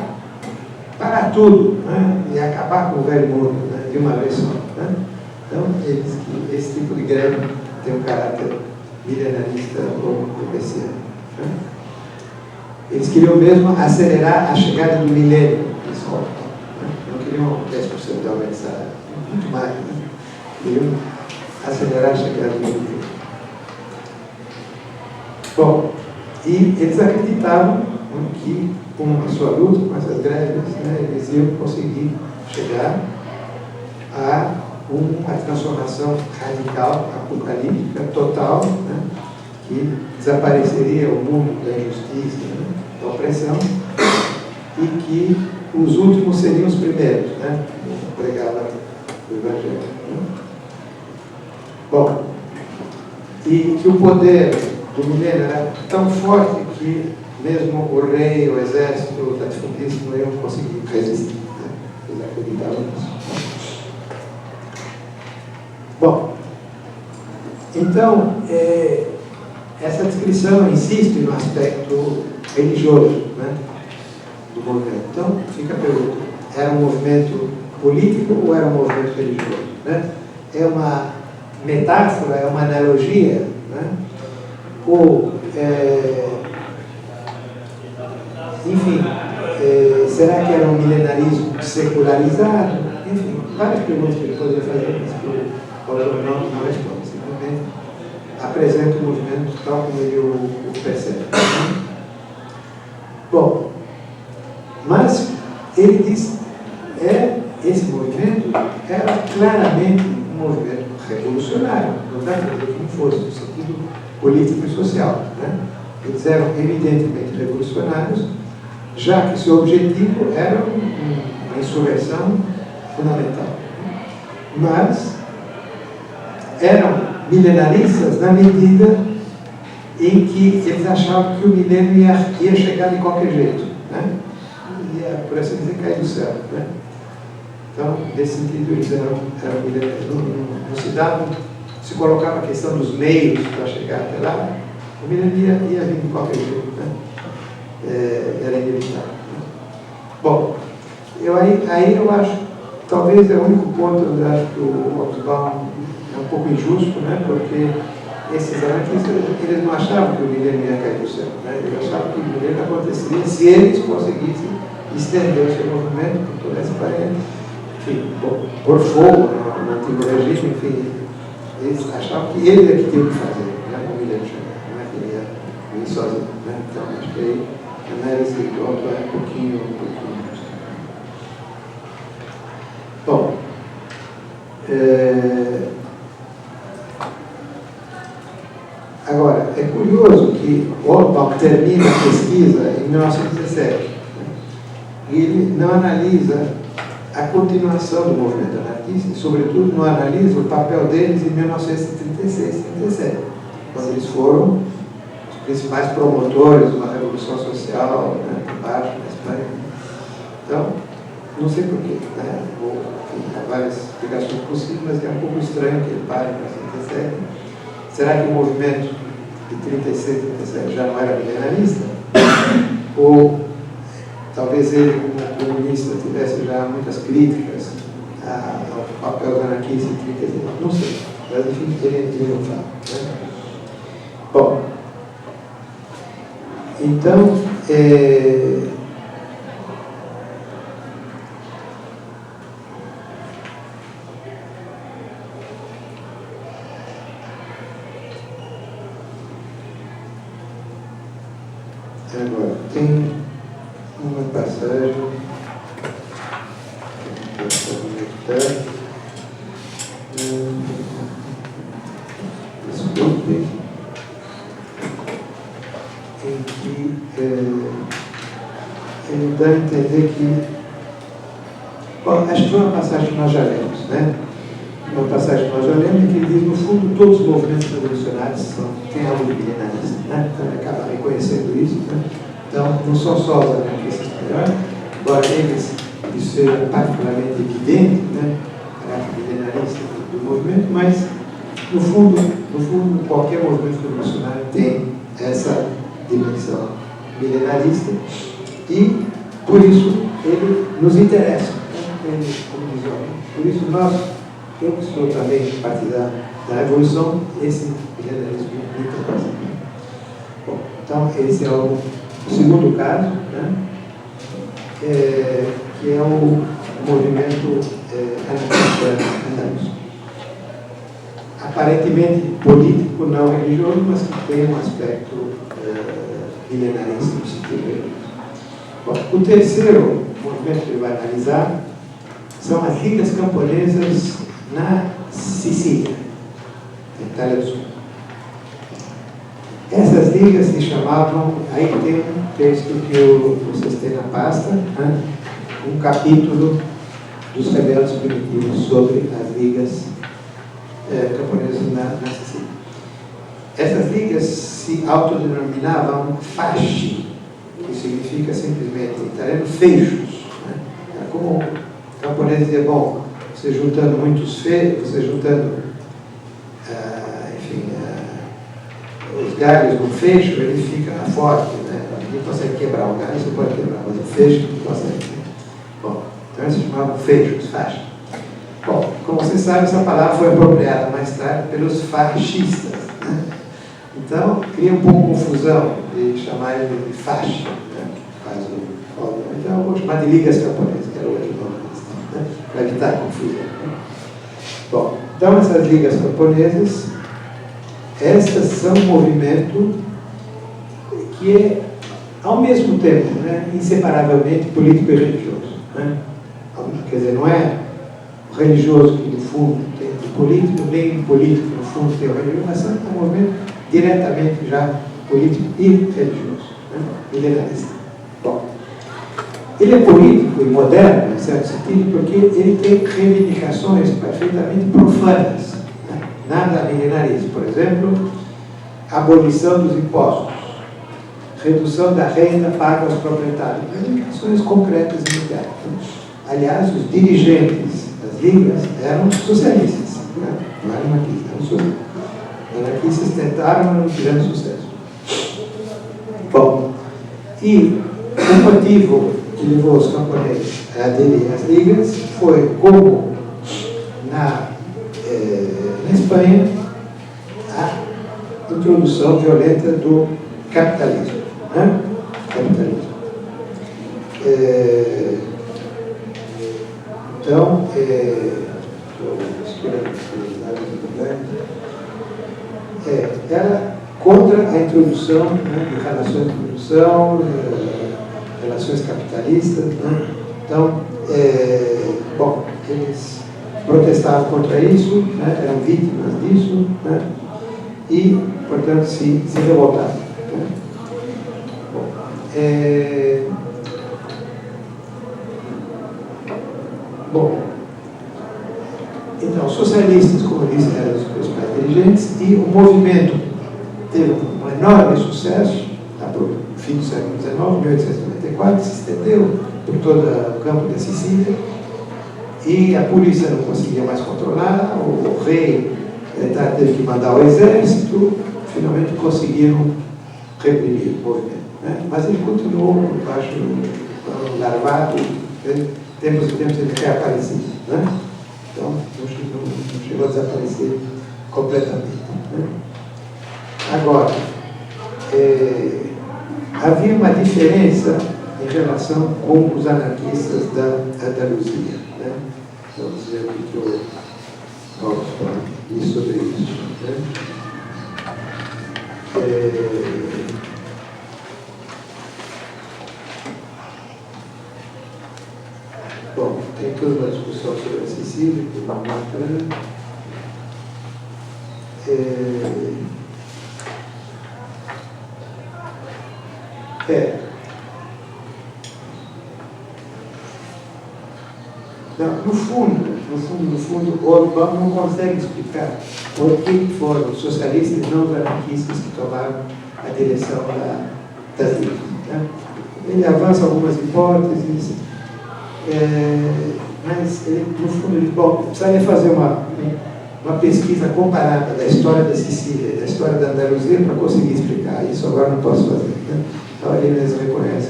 parar tudo, né, e acabar com o velho mundo, né, de uma vez só. Né? Então, esse tipo de greve tem um caráter milenarista ou messiânico. Né? Eles queriam mesmo acelerar a chegada do milênio, eles falam. Não queriam 10% de aumento de salário, muito mais, né? Queriam acelerar a chegada do milênio. Bom, e eles acreditavam que com a sua luta, com essas greves, né, eles iam conseguir chegar a uma transformação radical, apocalíptica, total, né, que desapareceria o mundo da injustiça, né, da opressão, e que os últimos seriam os primeiros, né, como pregava o Evangelho. Né. Bom, e que o poder do milênio era tão forte que mesmo o rei, o exército, o latifundista não iam conseguir resistir. Né? Eles acreditavam nisso. Bom, então, essa descrição insiste no aspecto religioso, né, do movimento. Então, fica a pergunta, era um movimento político ou era um movimento religioso? Né? É uma metáfora, é uma analogia, né? Ou, enfim, será que era um milenarismo secularizado? Enfim, várias perguntas que ele poderia fazer, mas o autor não responde, simplesmente apresenta o movimento tal como ele o percebe. Bom, mas ele diz, esse movimento era claramente um movimento revolucionário, não dá para dizer que não fosse, no sentido político e social. Né? Eles eram evidentemente revolucionários, já que seu objetivo era uma insurreição fundamental. Mas eram milenaristas na medida em que eles achavam que o milênio ia chegar de qualquer jeito, né? Ia, por assim dizer, cair do céu. Né? Então, nesse sentido, eles eram milenaristas. Não se colocava a questão dos meios para chegar até lá, o milênio ia vir de qualquer jeito. Né? Era inevitável. Né? Bom, aí eu acho, talvez é o único ponto onde eu acho que o Hobsbawm é um pouco injusto, né? Porque esses anarquistas, eles não achavam que o milênio ia cair do céu, né? Eles achavam que o milênio aconteceria se eles conseguissem estender o seu movimento por toda essa parede, enfim, por fogo no antigo regime, enfim, eles achavam que ele é que tinha que fazer, né? O milênio chegar, não é que ele ia vir sozinho, né? Então, acho que aí a análise do Otto é um pouquinho. Bom, agora, é curioso que Orban termina a pesquisa em 1917. E ele não analisa a continuação do movimento anarquista, e, sobretudo, não analisa o papel deles em 1936, 37, quando eles foram os principais promotores de uma revolução social, né, embaixo, na Espanha. Então, não sei porquê, né? Há várias explicações possíveis, mas é um pouco estranho que ele pare em 1937. Será que o movimento de 36, 37 já não era milenarista? Ou talvez ele, como comunista, tivesse já muitas críticas ao papel do anarquista em 37? Não sei, mas enfim, ele não fala, né? Bom, então, agora, tem uma passagem desculpe, em que ele dá a entender que, bom, acho que foi uma passagem que nós já lemos, né? Uma passagem que nós já lemos, que ele diz, no fundo, todos os movimentos revolucionários têm algo de milenarista, né? Então ele acaba reconhecendo isso, né? Então, não são só os anarquistas melhores, embora eles, isso seja particularmente evidente, né? O caráter milenarista do movimento, mas, no fundo, qualquer movimento revolucionário tem essa dimensão milenarista e, por isso, ele nos interessa, né? Ele, como diz o homem. Por isso, eu que sou também partidário da Revolução, esse milenarismo me interessa. Bom, então, esse é o segundo caso, né? Que é o movimento anarquista andaluz. Aparentemente político, não religioso, mas que tem um aspecto milenarista no sentido religioso. Bom, o terceiro movimento que ele vai analisar são as ligas camponesas na Sicília, na Itália do Sul. Essas ligas se chamavam, aí tem um texto que vocês têm na pasta, né? Um capítulo dos rebeldes primitivos sobre as ligas camponesas na Sicília. Essas ligas se autodenominavam fasci, que significa simplesmente, em italiano, feixos. Né? Era como o camponês dizia, bom, você juntando muitos feixos, você juntando os galhos no fecho, ele fica forte, né? Ninguém consegue quebrar o galho, você pode quebrar, mas o fecho não consegue. Bom, então eles se chamavam fechos, faixas. Bom, como você sabe, essa palavra foi apropriada mais tarde pelos fascistas, né? Então, cria um pouco de confusão de chamar ele de faixa, né? Então, eu vou chamar de ligas camponesas, que era o outro nome, né? Para evitar confusão. Né? Bom, então essas ligas camponesas, estas são um movimento que é, ao mesmo tempo, né, inseparavelmente político e religioso. Né? Quer dizer, não é o religioso que, no fundo, tem o político, nem o político, no fundo, tem o religioso, mas é um movimento diretamente já político e religioso, né? Milenarista. Bom, ele é político e moderno, em certo sentido, porque ele tem reivindicações perfeitamente profanas. Nada milenarista. Por exemplo, abolição dos impostos, redução da renda paga aos proprietários, reivindicações concretas e imediatas. Aliás, os dirigentes das ligas eram socialistas, né? Não eram anarquistas, eram socialistas. Os anarquistas tentaram, mas não tiveram sucesso. Bom, e o motivo que levou os camponeses a aderir às ligas foi como na Espanha, introdução violenta do capitalismo. Né? Capitalismo. Então, era contra a introdução, né, de relações de produção, relações capitalistas. Né? Então, bom, eles protestavam contra isso, né, eram vítimas disso, né, e, portanto, se revoltavam. Né? Bom, então, os socialistas, como eu disse, eram os mais inteligentes, e o movimento teve um enorme sucesso, no fim do século XIX, 1894, se estendeu por todo o campo da Sicília, e a polícia não conseguia mais controlar, o rei teve que mandar o exército, finalmente conseguiram reprimir o movimento. Né? Mas ele continuou embaixo do larvato, tempos e tempos ele reaparecia. Né? Então, não chegou a desaparecer completamente. Né? Agora, havia uma diferença em relação com os anarquistas da Andaluzia. Né? Vamos dizer o que eu posso falar sobre isso. Né? Bom, tem toda uma discussão sobre a Sicília, que é uma bacana. No fundo, o Orbán não consegue explicar por que foram os socialistas e não os anarquistas que tomaram a direção das ilhas. Né? Ele avança algumas hipóteses, mas ele, no fundo, ele precisaria fazer uma pesquisa comparada da história da Sicília e da história da Andaluzia para conseguir explicar. Isso agora não posso fazer. Né? Então, ele mesmo reconhece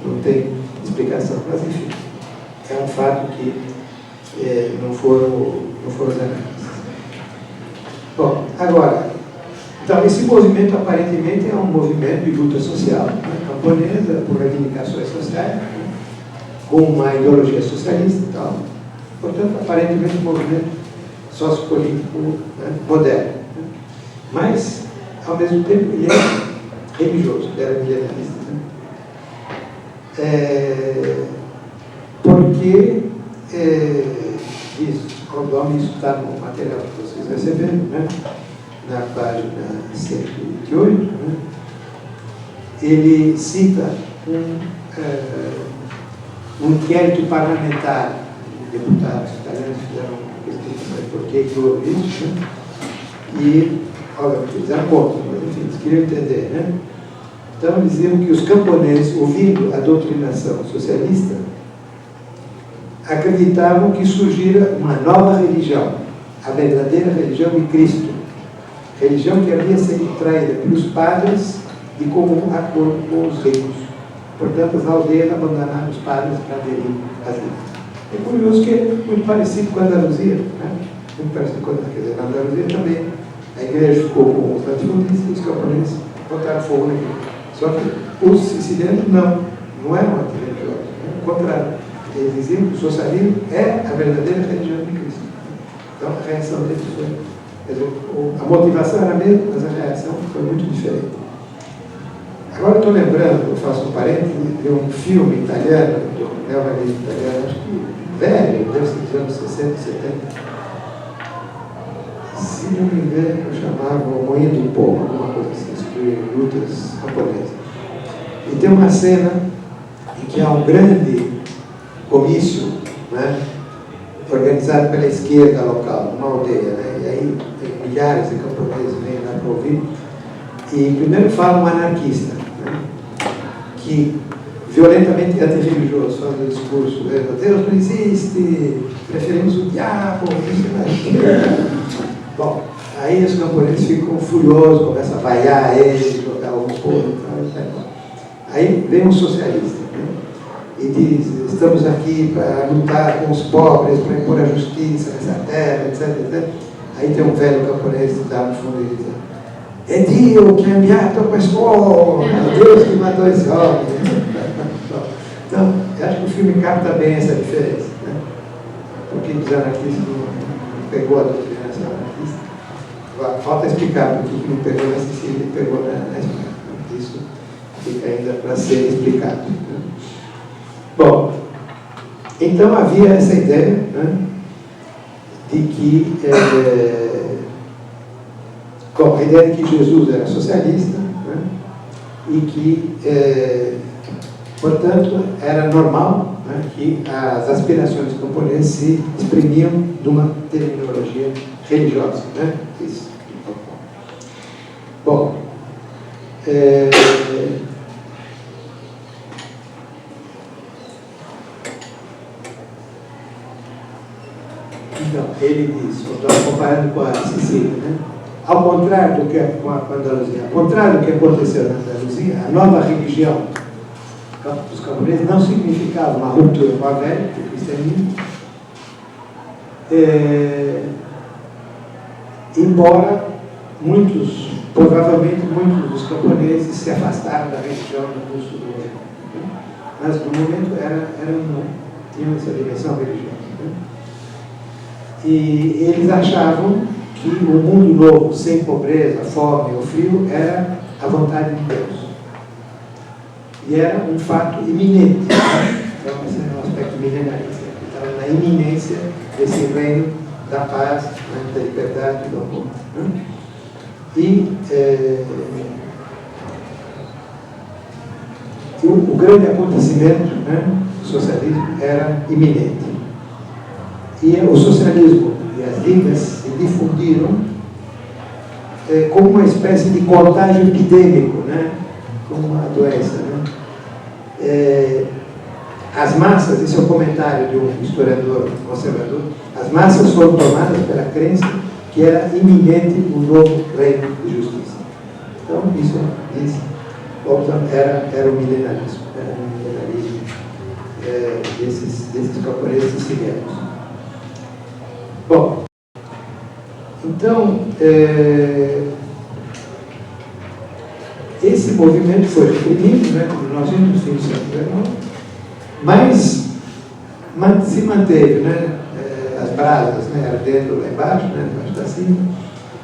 que não tem explicação. Mas, enfim, é um fato que não foram os anarquistas. Bom, agora, então, esse movimento aparentemente é um movimento de luta social, né, camponesa, por reivindicações sociais, né, com uma ideologia socialista e tal. Portanto, aparentemente um movimento sociopolítico, né, moderno. Né, mas, ao mesmo tempo, ele é religioso, ele era milenarista. Né, porque isso está no material que vocês receberam, né? Na página 128, né? Ele cita um inquérito parlamentar, deputados italianos fizeram uma pesquisa por que houve isso, né? E, obviamente, eles eram contra, mas enfim, eles queriam entender, né? Então, diziam que os camponeses, ouvindo a doutrinação socialista, acreditavam que surgira uma nova religião, a verdadeira religião de Cristo, religião que havia sido traída pelos padres de comum acordo com os ricos. Portanto, as aldeias abandonaram os padres para aderir às ilhas. É curioso que é muito parecido com a Andaluzia, né? Muito parecido com a Andaluzia. Na Andaluzia também, a igreja ficou com os latifundistas e os camponeses botaram fogo na igreja. Só que os sicilianos não eram antirreligiosos, ao contrário. Eles diziam que o socialismo é a verdadeira religião de Cristo. Então, a reação deles foi... Quer dizer, a motivação era a mesma, mas a reação foi muito diferente. Agora, estou lembrando, eu faço um parênteses, de um filme italiano, do neorrealismo italiano, acho que velho, deve ser dos anos 60, 70. Se não me engano, eu chamava O Moinho do Povo, alguma coisa assim, sobre lutas camponesas. E tem uma cena em que há um grande comício, né, organizado pela esquerda local, numa aldeia, né, e aí milhares de camponeses vêm lá para ouvir, e primeiro fala um anarquista, né, que violentamente antirreligioso, faz um discurso, Deus não existe, preferimos o diabo, bom, aí os camponeses ficam furiosos, começam a vaiar ele, jogar o povo, aí vem um socialista, e diz, estamos aqui para lutar com os pobres, para impor a justiça nessa terra, etc, etc. Aí tem um velho camponês que está no fundo e diz, é Dio que ha inviato questo, é Deus que matou esse homem. Então, eu acho que o filme capta bem essa diferença, né? Porque os anarquistas não pegou a doutrina anarquista. Falta explicar por que não pegou na Sicília e pegou na Espanha. Isso fica ainda para ser explicado, né? Bom, então havia essa ideia, né, de que a ideia de que Jesus era socialista, né, e que, portanto, era normal, né, que as aspirações camponesas se exprimiam numa terminologia religiosa, né? Isso. Bom, então, ele diz, estou comparando com a Sicília, né? Ao contrário do que com a Andaluzia, ao contrário do que aconteceu na Andaluzia, a nova religião dos camponeses não significava uma ruptura com a velha, com o cristianismo, embora provavelmente muitos dos camponeses se afastaram da religião no curso do momento. Mas no momento tinha essa dimensão religiosa. E eles achavam que o mundo novo, sem pobreza, fome ou frio, era a vontade de Deus. E era um fato iminente. Então, esse é um aspecto milenarista. Estava na iminência desse reino da paz, né, da liberdade e do amor. Né? E o grande acontecimento, né, do socialismo era iminente. E o socialismo e as ligas se difundiram como uma espécie de contágio epidêmico, né? Como uma doença. Né? As massas, esse é um comentário de um historiador conservador, as massas foram tomadas pela crença que era iminente um novo reino de justiça. Então, isso era o milenarismo, desses camponeses sicilianos. Bom, então, esse movimento foi reprimido, né, como nós vimos no fim do século XIX, mas se manteve, né, as brasas, né, ardendo lá embaixo, né, embaixo da cima,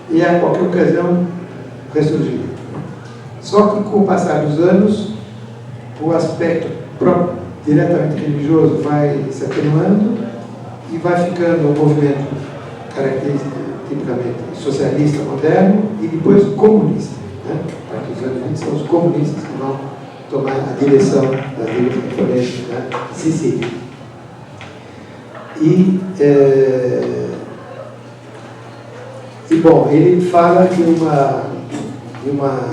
e a qualquer ocasião ressurgiu. Só que com o passar dos anos, o aspecto diretamente religioso vai se atenuando, e vai ficando um movimento característico, tipicamente socialista moderno e depois comunista. Né? A partir dos anos 20 são os comunistas que vão tomar a direção das ligas camponesas da Sicília. E, bom, ele fala de uma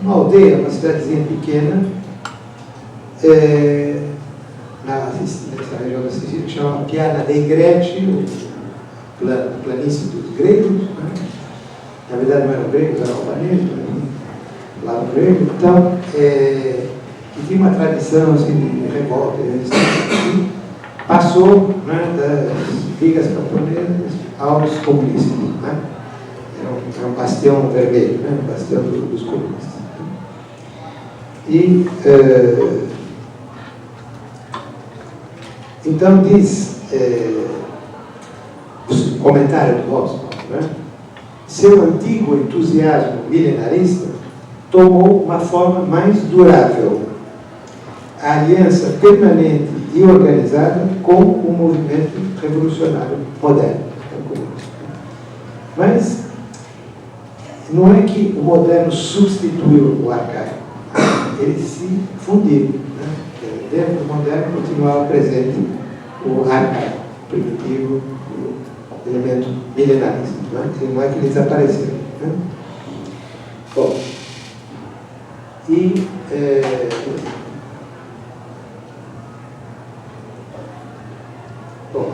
aldeia, uma cidadezinha pequena, nessa região da Sicília, que chama Piana dei Greci, planície dos gregos, né? Na verdade não eram gregos, eram albaneses, lá no grego. Então, que tinha uma tradição assim, de revolta, e passou, né, das ligas camponesas aos comunistas. Né? Era um bastião vermelho, né? Um bastião dos comunistas. E então diz o comentário do Boston, né? Seu antigo entusiasmo milenarista tomou uma forma mais durável, a aliança permanente e organizada com o movimento revolucionário moderno. Mas não é que o moderno substituiu o arcaico, eles se fundiram. Né? Dentro do moderno continuava presente o arcaico, primitivo, o elemento milenarista. Né? Não é que eles desapareceram. Né? Bom, e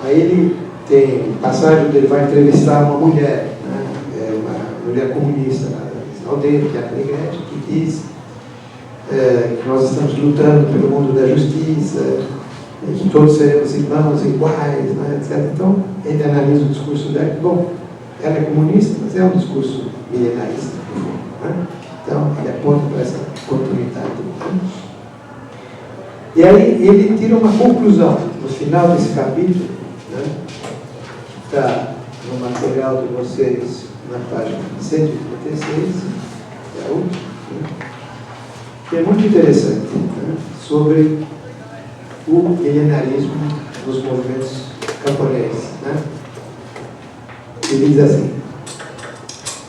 aí ele tem passagem onde ele vai entrevistar uma mulher, né? Uma mulher comunista na aldeia, que é a Negrete, que diz que nós estamos lutando pelo mundo da justiça, que todos seremos irmãos iguais, né, etc. Então, ele analisa o discurso dela. Bom, ela é comunista, mas é um discurso milenarista, no Né? Então, ele aponta para essa continuidade. Né? E aí ele tira uma conclusão no final desse capítulo, né? Que está no material de vocês na página 136, que é a última, né? Que é muito interessante, né? Sobre o milenarismo dos movimentos camponeses. Né? Ele diz assim: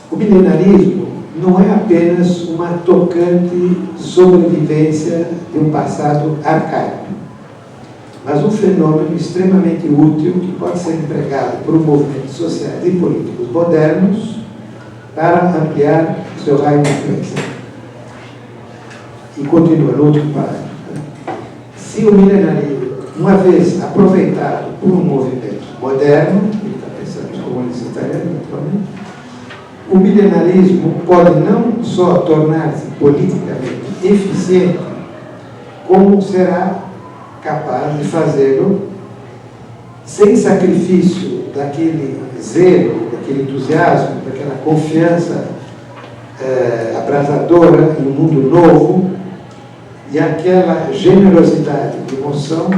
o milenarismo não é apenas uma tocante sobrevivência de um passado arcaico, mas um fenômeno extremamente útil que pode ser empregado por movimentos sociais e políticos modernos para ampliar seu raio de influência. E continua no último parágrafo. Se o milenarismo, uma vez aproveitado por um movimento moderno, ele está pensando nos comunistas italianos, naturalmente, o milenarismo pode não só tornar-se politicamente eficiente, como será capaz de fazê-lo sem sacrifício daquele zelo, daquele entusiasmo, daquela confiança abrasadora em um mundo novo e aquela generosidade de emoção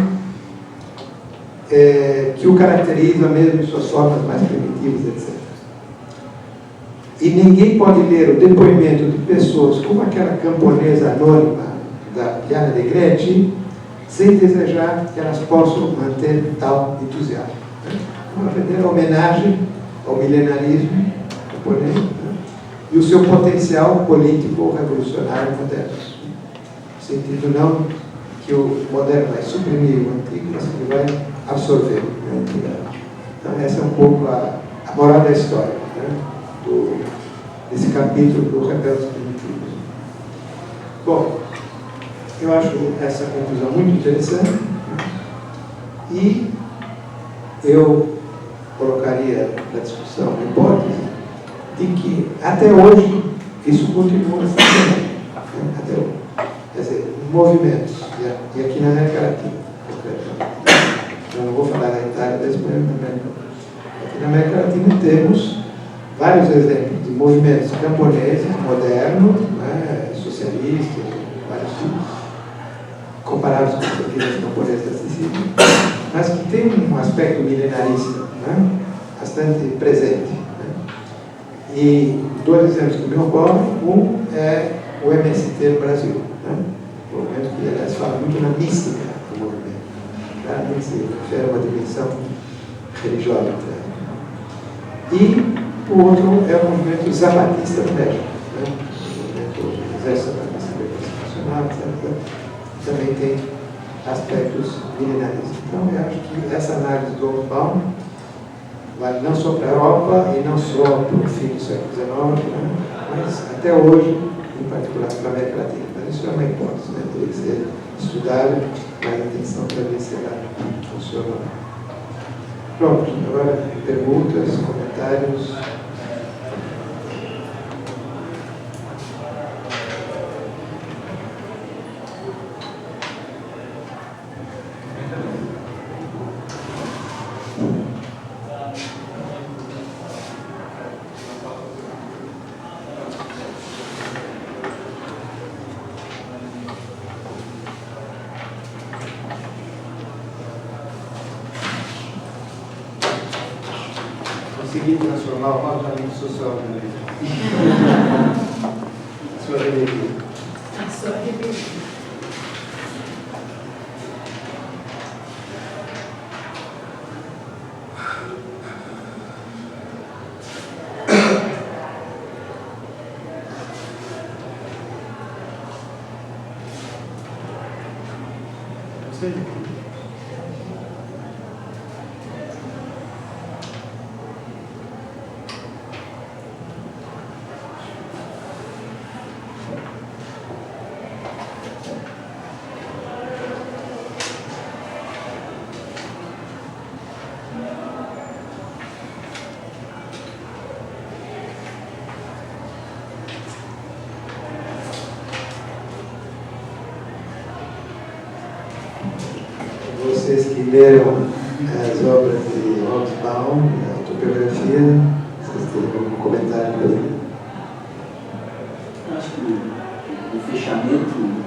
que o caracteriza mesmo em suas formas mais primitivas, etc. E ninguém pode ler o depoimento de pessoas como aquela camponesa anônima da Piana de Greci sem desejar que elas possam manter tal entusiasmo. Uma verdadeira homenagem ao milenarismo camponês, né? E o seu potencial político revolucionário moderno. No sentido não que o moderno vai suprimir o antigo, mas que ele vai absorver o antigo. Então essa é um pouco a moral da história, né? Desse capítulo do Rebeldes Primitivos. Bom, eu acho essa conclusão muito interessante, né? E eu colocaria na discussão a hipótese de que até hoje isso continua funcionando, né? Até hoje. Quer dizer, movimentos, e aqui na América Latina, eu não vou falar da Itália, da Espanha também. Aqui na América Latina temos vários exemplos de movimentos camponeses modernos, né, socialistas, vários tipos, comparados com os movimentos camponeses da Sicília, mas que tem um aspecto milenarista, né, bastante presente. Né. E dois exemplos que me ocorrem: um é o MST no Brasil, né, um movimento que, aliás, fala muito na mística do movimento, claramente se refere a uma dimensão religiosa. E o outro é o movimento zapatista no México, né? O movimento Exército Zapatista Nacional, etc. Também tem aspectos milenaristas. Então, eu acho que essa análise do Hobsbawm vale não só para a Europa e não só para o fim do século XIX, né? Mas até hoje, em particular para a América Latina. Mas isso é uma hipótese, né? Teria que ser estudado, mas a atenção para ver se ela funciona. Pronto, agora perguntas, comentários. Conseguir transformar o parlamento social na lei. Sua rebelião. A sua rebelião. Vocês que leram as obras de Hobsbawm, a autobiografia, vocês têm algum comentário para fazer? o fechamento que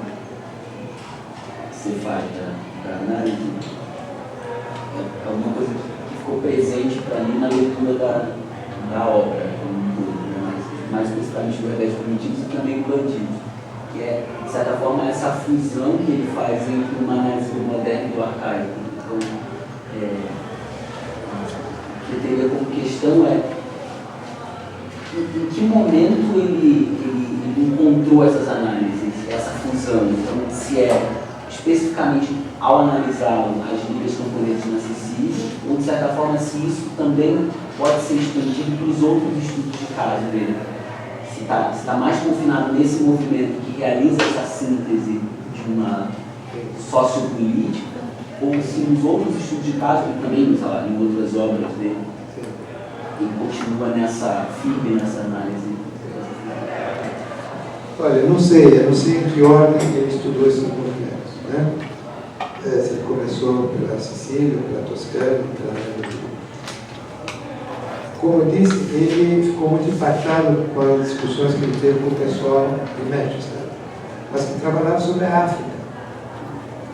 você faz da análise é uma coisa que ficou presente para mim na leitura da obra, mais especificamente do Revés Primitivos e também do Bandido, que é, de certa forma, essa fusão que ele faz entre uma análise do moderno e do arcaico. Então, o que eu teria como questão é em que momento ele encontrou essas análises, essa fusão. Então, se é especificamente ao analisar as ligas componentes inacessíveis, ou de certa forma se isso também pode ser estendido para os outros estudos de caso dele. Se está mais confinado nesse movimento que realiza essa síntese de uma sociopolítica, ou se nos outros estudos de caso, e também, sei lá, em outras obras dele, ele continua firme nessa análise. Olha, eu não sei em que ordem ele estudou esses movimentos, né? Se ele começou pela Sicília, pela Toscana, como eu disse, ele ficou muito impactado com as discussões que ele teve com o pessoal de Manchester, mas que trabalhava sobre a África,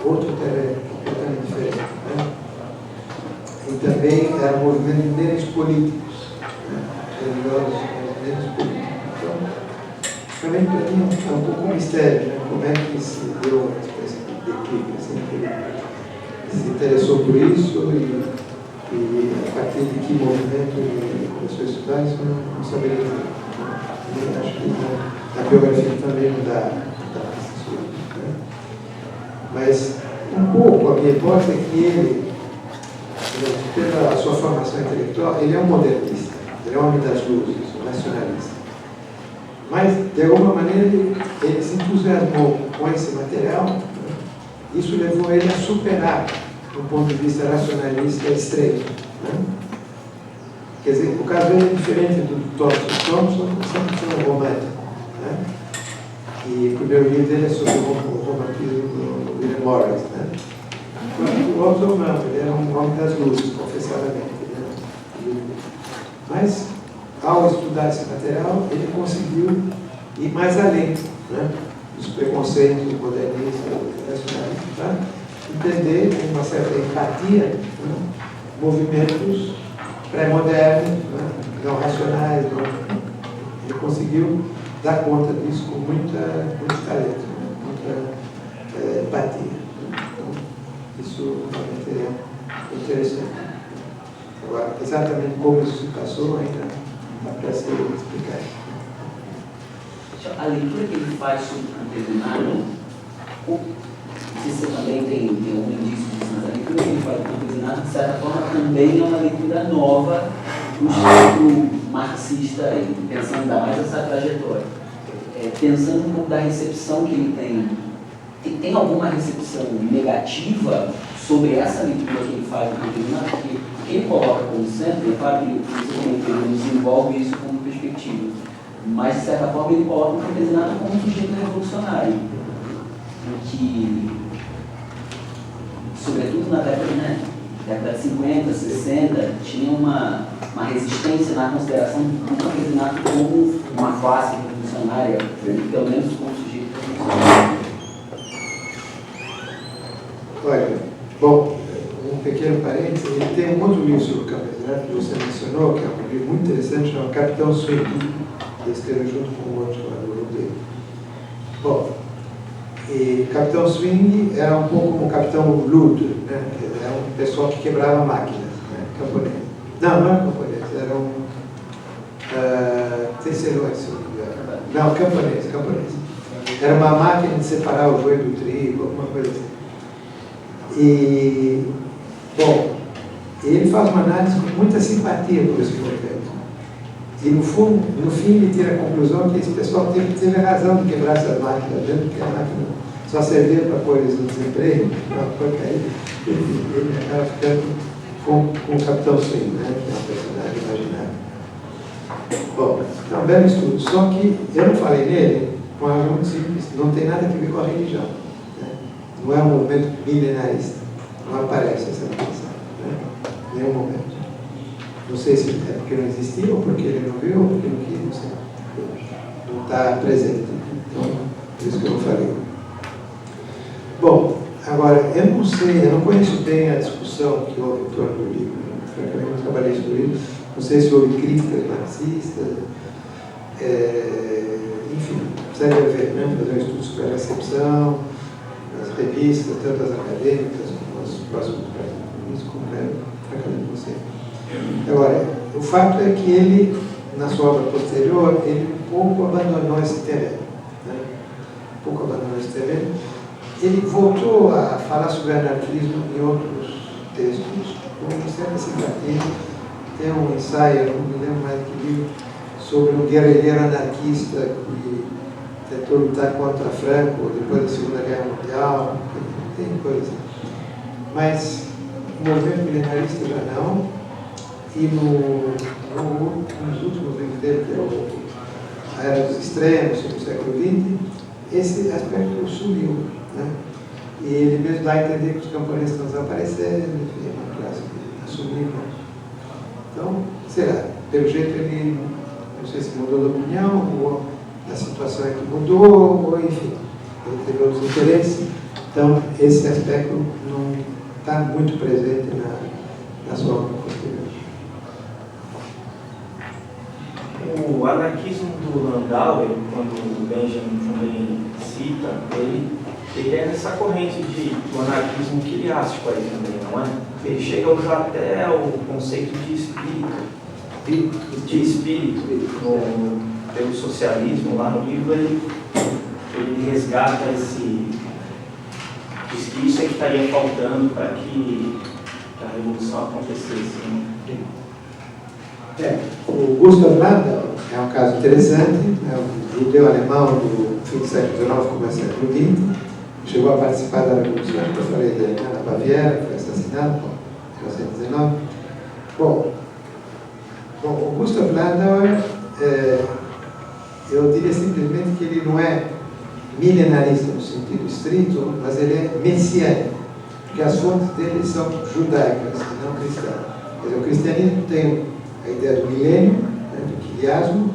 outro terreno completamente diferente, né? E também era um movimento de líderes políticos, né? Religiosos, líderes políticos. Então, realmente para mim é um pouco um mistério, né? Como é que se deu esse equipe, assim, que ele se interessou por isso e a partir de que movimento ele começou a estudar, isso eu não saberia dizer. Eu acho que na biografia também não dá isso, né? Mas um pouco a minha hipótese é que ele, pela sua formação intelectual, ele é um modernista, ele é um homem das luzes, um nacionalista. Mas, de alguma maneira, ele se entusiasmou com esse material, né? Isso levou ele a superar, do ponto de vista racionalista, extremo, né? Quer dizer, o caso dele é diferente do Thompson sempre foi um romântico, né? E o primeiro livro dele é sobre o romantismo do William Morris, né? O outro não, ele era um homem das luzes, confessadamente, né? Mas, ao estudar esse material, ele conseguiu ir mais além, né? Dos preconceitos modernistas, nacionalistas, tá? Entender com uma certa empatia, né? Movimentos pré-modernos, né? Não racionais, não. Ele conseguiu dar conta disso com muito talento, né? Muita empatia. Então, isso realmente é interessante. Agora, exatamente como isso se passou, ainda dá para se explicar. A leitura que ele faz sobre o campesinato, não sei se você também tem algum indício disso, mas a leitura que ele faz do campesinato, de certa forma, também é uma leitura nova do estudo marxista, pensando ainda mais essa trajetória. Pensando um pouco da recepção que ele tem. Tem alguma recepção negativa sobre essa leitura que ele faz do campesinato? Porque ele coloca como centro, é claro que ele desenvolve isso como perspectiva, mas de certa forma ele coloca o campesinato como um sujeito revolucionário, que, sobretudo na década de 50, 60, tinha uma resistência na consideração do campesinato como uma classe revolucionária, pelo menos como sujeito revolucionário. Olha, bom, um pequeno parênteses, ele tem um outro livro sobre o campesinato que você mencionou, que é um livro muito interessante, chamado Capitão Swing, que ele escreveu junto com o outro aluno dele. Bom, e Capitão Swing era um pouco como o Capitão Luther, né? Era um pessoal que quebrava máquinas, né? Camponês. Não era camponês, eram tecelões, se não me engano. Não, camponês. Era uma máquina de separar o joio do trigo, alguma coisa assim. E, bom, ele faz uma análise com muita simpatia por esse movimento. E, no fim, ele tira a conclusão que esse pessoal teve razão de quebrar essas máquinas, dentro que a máquina só servia para pôr eles no desemprego, uma porcaria. Ele acaba ficando com o Capitão Swing, né? Que é um personagem imaginário. Bom, é um belo estudo. Só que eu não falei nele com uma razão muito simples, não tem nada a ver com a religião. Não é um movimento milenarista. Não aparece essa dimensão, né? Nenhum momento. Não sei se é porque não existia, ou porque ele não viu, ou porque não quis, não sei. não está presente. Então, por isso que eu não falei. Bom, agora, eu não conheço bem a discussão que houve em torno do livro. Francamente, não trabalhei sobre o livro. Não sei se houve críticas marxistas. Enfim, precisaria ver, né? Fazer um estudo sobre a recepção, as revistas, tanto as acadêmicas como as próximas práticas, como francamente não sei. Agora, o fato é que ele, na sua obra posterior, ele um pouco abandonou esse terreno. Né? Um pouco abandonou esse terreno. Ele voltou a falar sobre anarquismo em outros textos, como sempre se tem um ensaio, eu não me lembro mais que livro, sobre um guerrilheiro anarquista que tentou lutar contra Franco depois da Segunda Guerra Mundial, tem coisa assim. Mas o movimento milenarista já não, e nos últimos livros dele, que é a Era dos Extremos, no século XX, esse aspecto sumiu. Né? E ele mesmo dá a entender que os camponeses estão desaparecendo, enfim, é uma classe que assumiu. Então, será? Pelo jeito ele, não sei se mudou de opinião, ou a situação é que mudou, ou enfim, ele teve outros interesses. Então, esse aspecto não está muito presente na sua obra posterior. O anarquismo do Landauer, quando o Benjamin também cita, ele é nessa corrente do anarquismo quiliástico aí também, não é? Ele chega a usar até o conceito de espírito pelo socialismo. Lá no livro ele resgata diz que isso é que estaria faltando para que a revolução acontecesse. Né? O Gustav Landau é um caso interessante, é um judeu alemão do fim do século XIX, começo do século XX, chegou a participar da Revolução, que eu falei dele, na Baviera, foi assassinado em 1919. Bom, o Gustav Landau, eu diria simplesmente que ele não é milenarista no sentido estrito, mas ele é messiânico, porque as fontes dele são judaicas e não cristãs. Quer dizer, o cristianismo tem a ideia do milênio, né, do quiliasmo,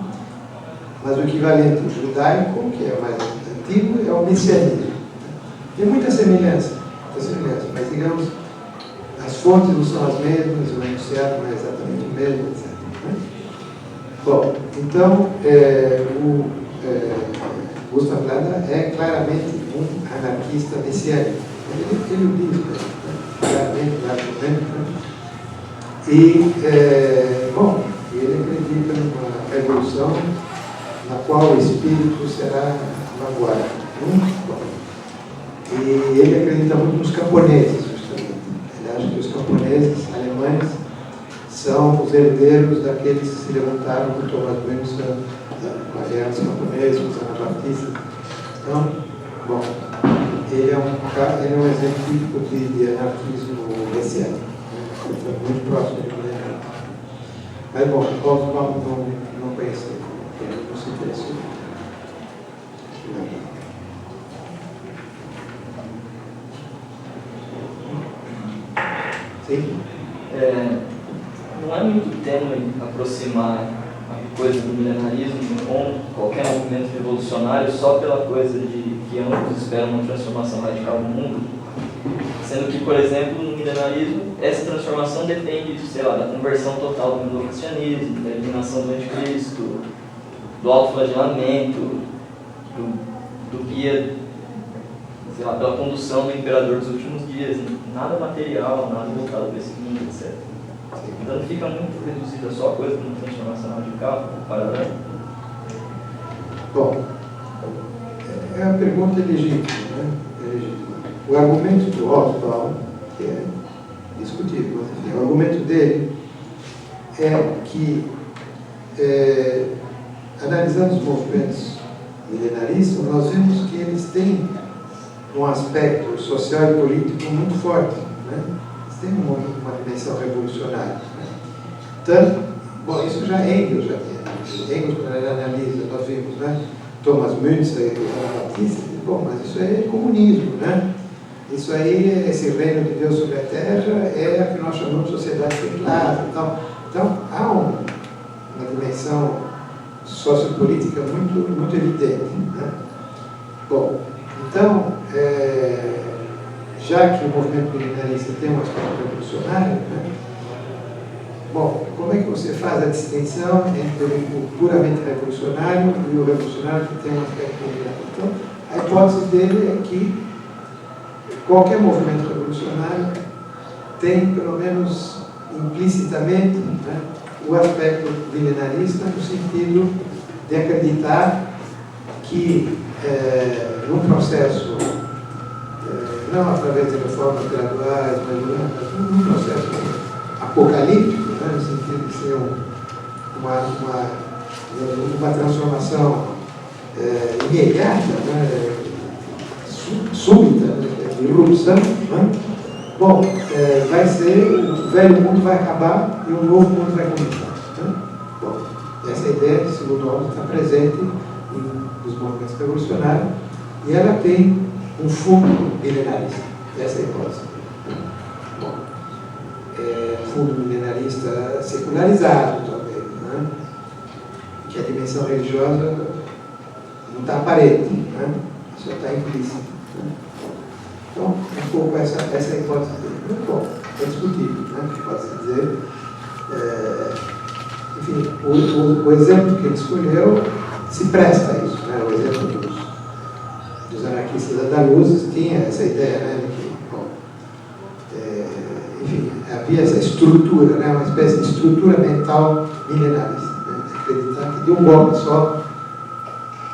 mas o equivalente judaico, que é mais antigo, é o messianismo. Tem muita semelhança, mas digamos, as fontes não são as mesmas, o enunciado não é exatamente o mesmo, etc. Né? Bom, então, Gustav Landau é claramente um anarquista messiânico. Ele o diz, né? Claramente. E, bom, ele acredita numa revolução na qual o espírito será magoado. E ele acredita muito nos camponeses, justamente. Ele acha que os camponeses alemães são os herdeiros daqueles que se levantaram com Thomas Müntzer, com a guerra dos camponeses, com os anabaptistas. Então, bom, ele é um exemplo típico de anarquismo messiânico, muito próximo de Lenin. Mas, bom, Oswald não conheceu, ele não se interessou. Sim? Não é muito tênue aproximar a coisa do milenarismo com qualquer movimento revolucionário só pela coisa de que ambos esperam uma transformação radical no mundo, sendo que, por exemplo, no milenarismo, essa transformação depende, sei lá, da conversão total do mundo ao cristianismo, da eliminação do anticristo, do autoflagelamento, do guia, sei lá, pela condução do imperador dos últimos dias. Nada material, nada voltado para esse mundo, etc. Então fica muito reduzida só a coisa de uma transformação radical, paralela. Bom, é uma pergunta legítima, né? O argumento do Oswald, que é discutível, mas enfim, o argumento dele é que, analisando os movimentos milenaristas, nós vemos que eles têm um aspecto social e político muito forte, né? Eles têm uma dimensão revolucionária. Né? Tanto, bom, isso já Engels já tem. Engels, quando ele analisa, nós vimos, né? Thomas Müntzer e Ana Batista, bom, mas isso aí é comunismo, né? Isso aí, esse reino de Deus sobre a terra, é a que nós chamamos de sociedade secular. Então há uma dimensão sociopolítica muito evidente, né? Bom, então, já que o movimento milenarista tem um aspecto revolucionário, né? Bom, como é que você faz a distinção entre o puramente revolucionário e o revolucionário que tem um aspecto milenário? Então, a hipótese dele é que qualquer movimento revolucionário tem, pelo menos implicitamente, né, o aspecto milenarista, no sentido de acreditar que num processo, não através de reformas graduais, mas num processo apocalíptico, né, no sentido de ser uma transformação imediata, né, súbita, de irrupção, né? Bom, vai ser, o velho mundo vai acabar e o novo mundo vai começar, né? Bom, essa ideia, segundo Hobbes, está presente nos movimentos revolucionários e ela tem um fundo milenarista, essa é a hipótese. Bom, fundo milenarista secularizado, talvez, né? Que a dimensão religiosa não está aparente, né? Só está implícita. Né? Então, um pouco essa hipótese dele. Muito bom, é discutível, né? Pode-se dizer. Enfim, o exemplo que ele escolheu se presta a isso, né? O exemplo dos anarquistas andaluzes tinha essa ideia, né? De que, bom, enfim, havia essa estrutura, né? Uma espécie de estrutura mental milenarista, né? Acreditar que de um golpe só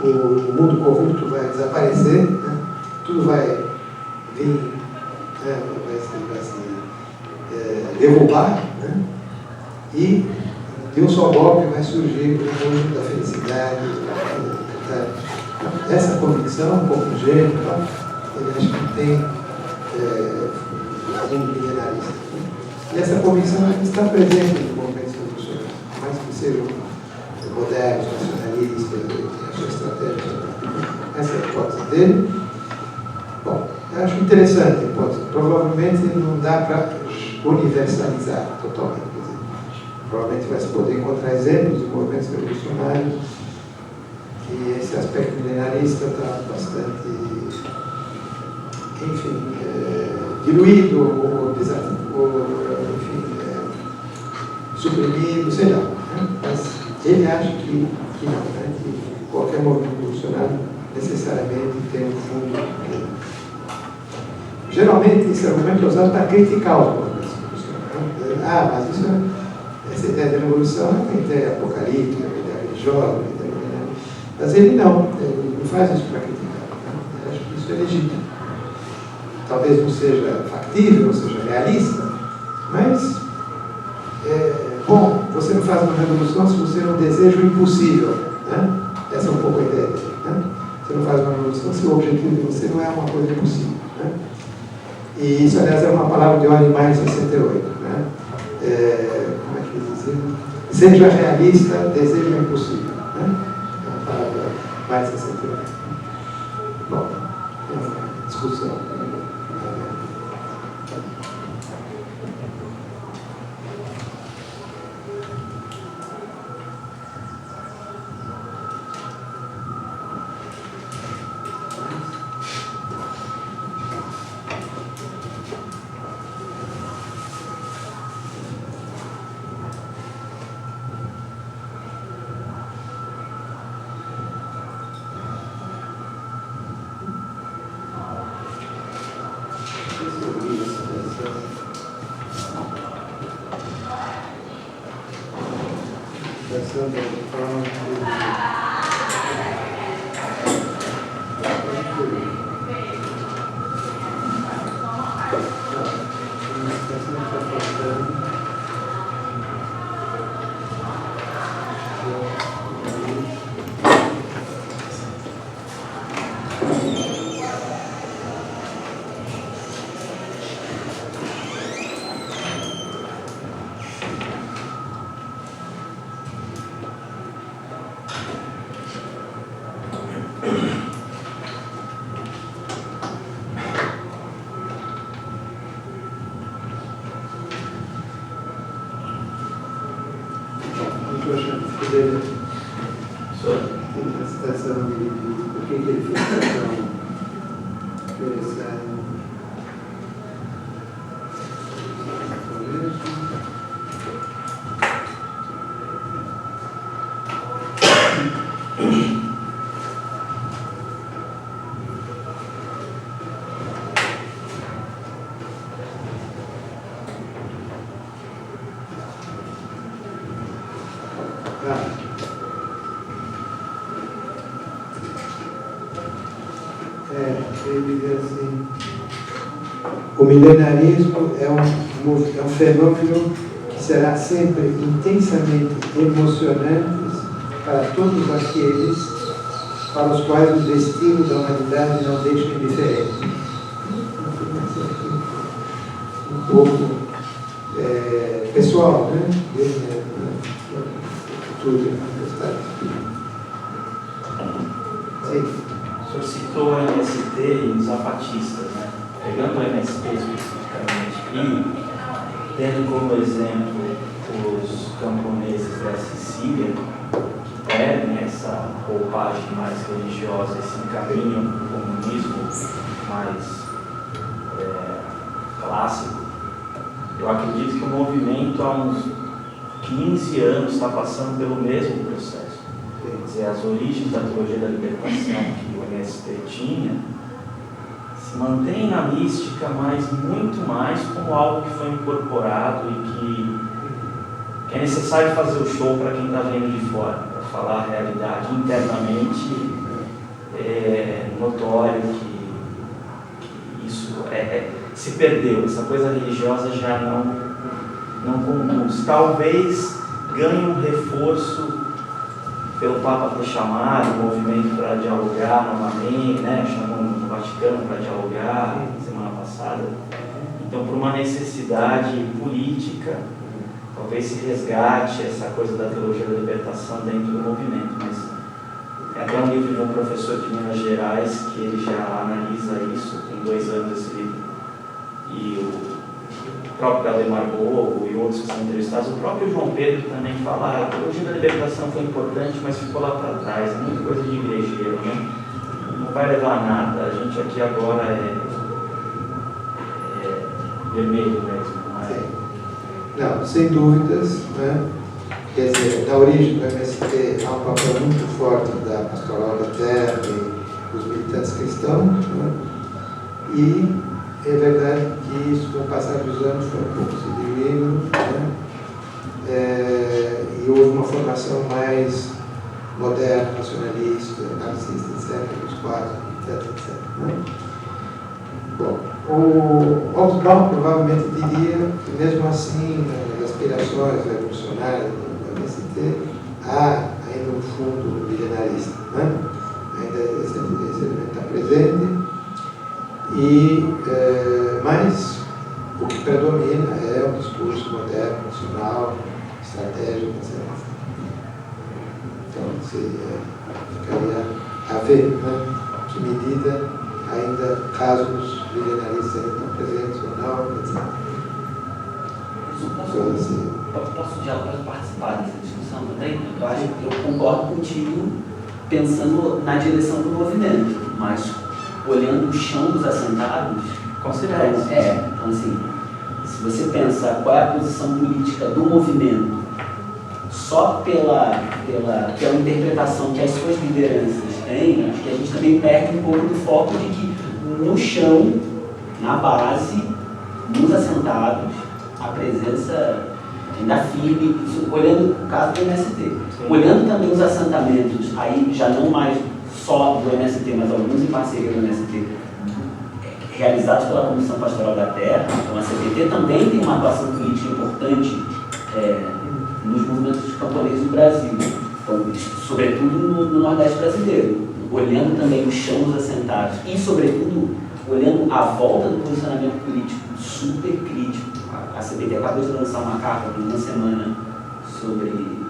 o mundo corrupto vai desaparecer, né? Tudo vai vir, né? vai se derrubar, né? E de um só golpe vai surgir o mundo da felicidade. Essa convicção, um pouco ingênua, ele acho que tem fundo milenarista. E essa convicção está presente no movimento revolucionário, mais que sejam modernos, nacionalistas, a sua estratégia. Essa é a hipótese dele. Bom, eu acho interessante a hipótese. Provavelmente não dá para universalizar totalmente. Quer dizer, provavelmente vai se poder encontrar exemplos de movimentos revolucionários que esse aspecto milenarista está bastante, enfim, diluído ou enfim, suprimido, sei lá. Né? Mas ele acha que não, né? Que qualquer movimento revolucionário necessariamente tem um fundo. Geralmente esse argumento é usado para criticar os movimentos revolucionários. Né? Mas isso essa ideia de revolução é uma ideia apocalíptica, uma ideia religiosa, uma ideia. Mas ele não faz isso para criticar. Né? Eu acho que isso é legítimo. Talvez não seja factível, não seja realista, mas, bom, você não faz uma revolução se você não deseja o impossível. Né? Essa é um pouco a ideia dele. Né? Você não faz uma revolução se o objetivo de você não é uma coisa impossível. Né? E isso, aliás, é uma palavra de Orrin Mayer 68. Né? Como é que ele dizia? Seja realista, deseja o impossível. Né? Mais 68. Bom, é uma discussão. manifestação de libido? Por que ele fica tão interessado? Ele diz assim: o milenarismo é um fenômeno que será sempre intensamente emocionante para todos aqueles para os quais o destino da humanidade não deixa indiferente. Um pouco pessoal, né? Tudo é sim. O senhor citou o MST e os zapatistas, né? Pegando o MST especificamente e tendo como exemplo os camponeses da Sicília, que perdem essa roupagem mais religiosa, esse caminho do comunismo mais clássico, eu acredito que o movimento há uns 15 anos está passando pelo mesmo processo. Quer dizer, as origens da teologia da libertação que o MST tinha se mantém na mística, mas muito mais como algo que foi incorporado e que é necessário fazer o show para quem está vendo de fora, para falar a realidade. Internamente é notório que isso se perdeu, essa coisa religiosa já não conduz. Talvez ganhe um reforço pelo Papa ter chamado o movimento para dialogar novamente, né? Chamou no Vaticano para dialogar semana passada. Então, por uma necessidade política, talvez se resgate essa coisa da teologia da libertação dentro do movimento. Mas é até um livro de um professor de Minas Gerais que ele já analisa isso, tem 2 anos esse livro. E o próprio Ademar Bogo e outros que são entrevistados, o próprio João Pedro também fala: a teologia da libertação foi importante, mas ficou lá para trás, é muita coisa de igrejeiro, né? Não vai levar a nada, a gente aqui agora é vermelho mesmo, não é? Não, sem dúvidas, né? Quer dizer, na origem do MST há um papel muito forte da Pastoral da Terra e dos militantes cristãos, né? E é verdade que isso, com o passar dos anos, foi um pouco se diluindo, né? E houve uma formação mais moderna, nacionalista, marxista, etc., dos quadros, etc. Né? Bom, o Hobsbawm provavelmente diria que, mesmo assim, nas aspirações revolucionárias do MST, há ainda um fundo milenarista, né? Ainda esse elemento está presente. Mas o que predomina é um discurso moderno, nacional, estratégico, etc. Então, ficaria a ver, né, que medida ainda casos milenaristas ainda estão presentes ou não, etc. Posso participar dessa discussão também? Eu concordo contigo pensando na direção do movimento, mas olhando o chão dos assentados, considera isso. Então assim, se você pensa qual é a posição política do movimento só pela interpretação que as suas lideranças têm, acho que a gente também perde um pouco do foco de que no chão, na base, nos assentados, a presença ainda firme, olhando o caso do MST. Sim. Olhando também os assentamentos, aí já não mais só do MST, mas alguns em parceria do MST, realizados pela Comissão Pastoral da Terra. Então a CPT também tem uma atuação política importante nos movimentos camponeses do Brasil, então, sobretudo no Nordeste brasileiro, olhando também o chão dos assentados e, sobretudo, olhando a volta do posicionamento político super crítico. A CPT acabou de lançar uma carta por uma semana sobre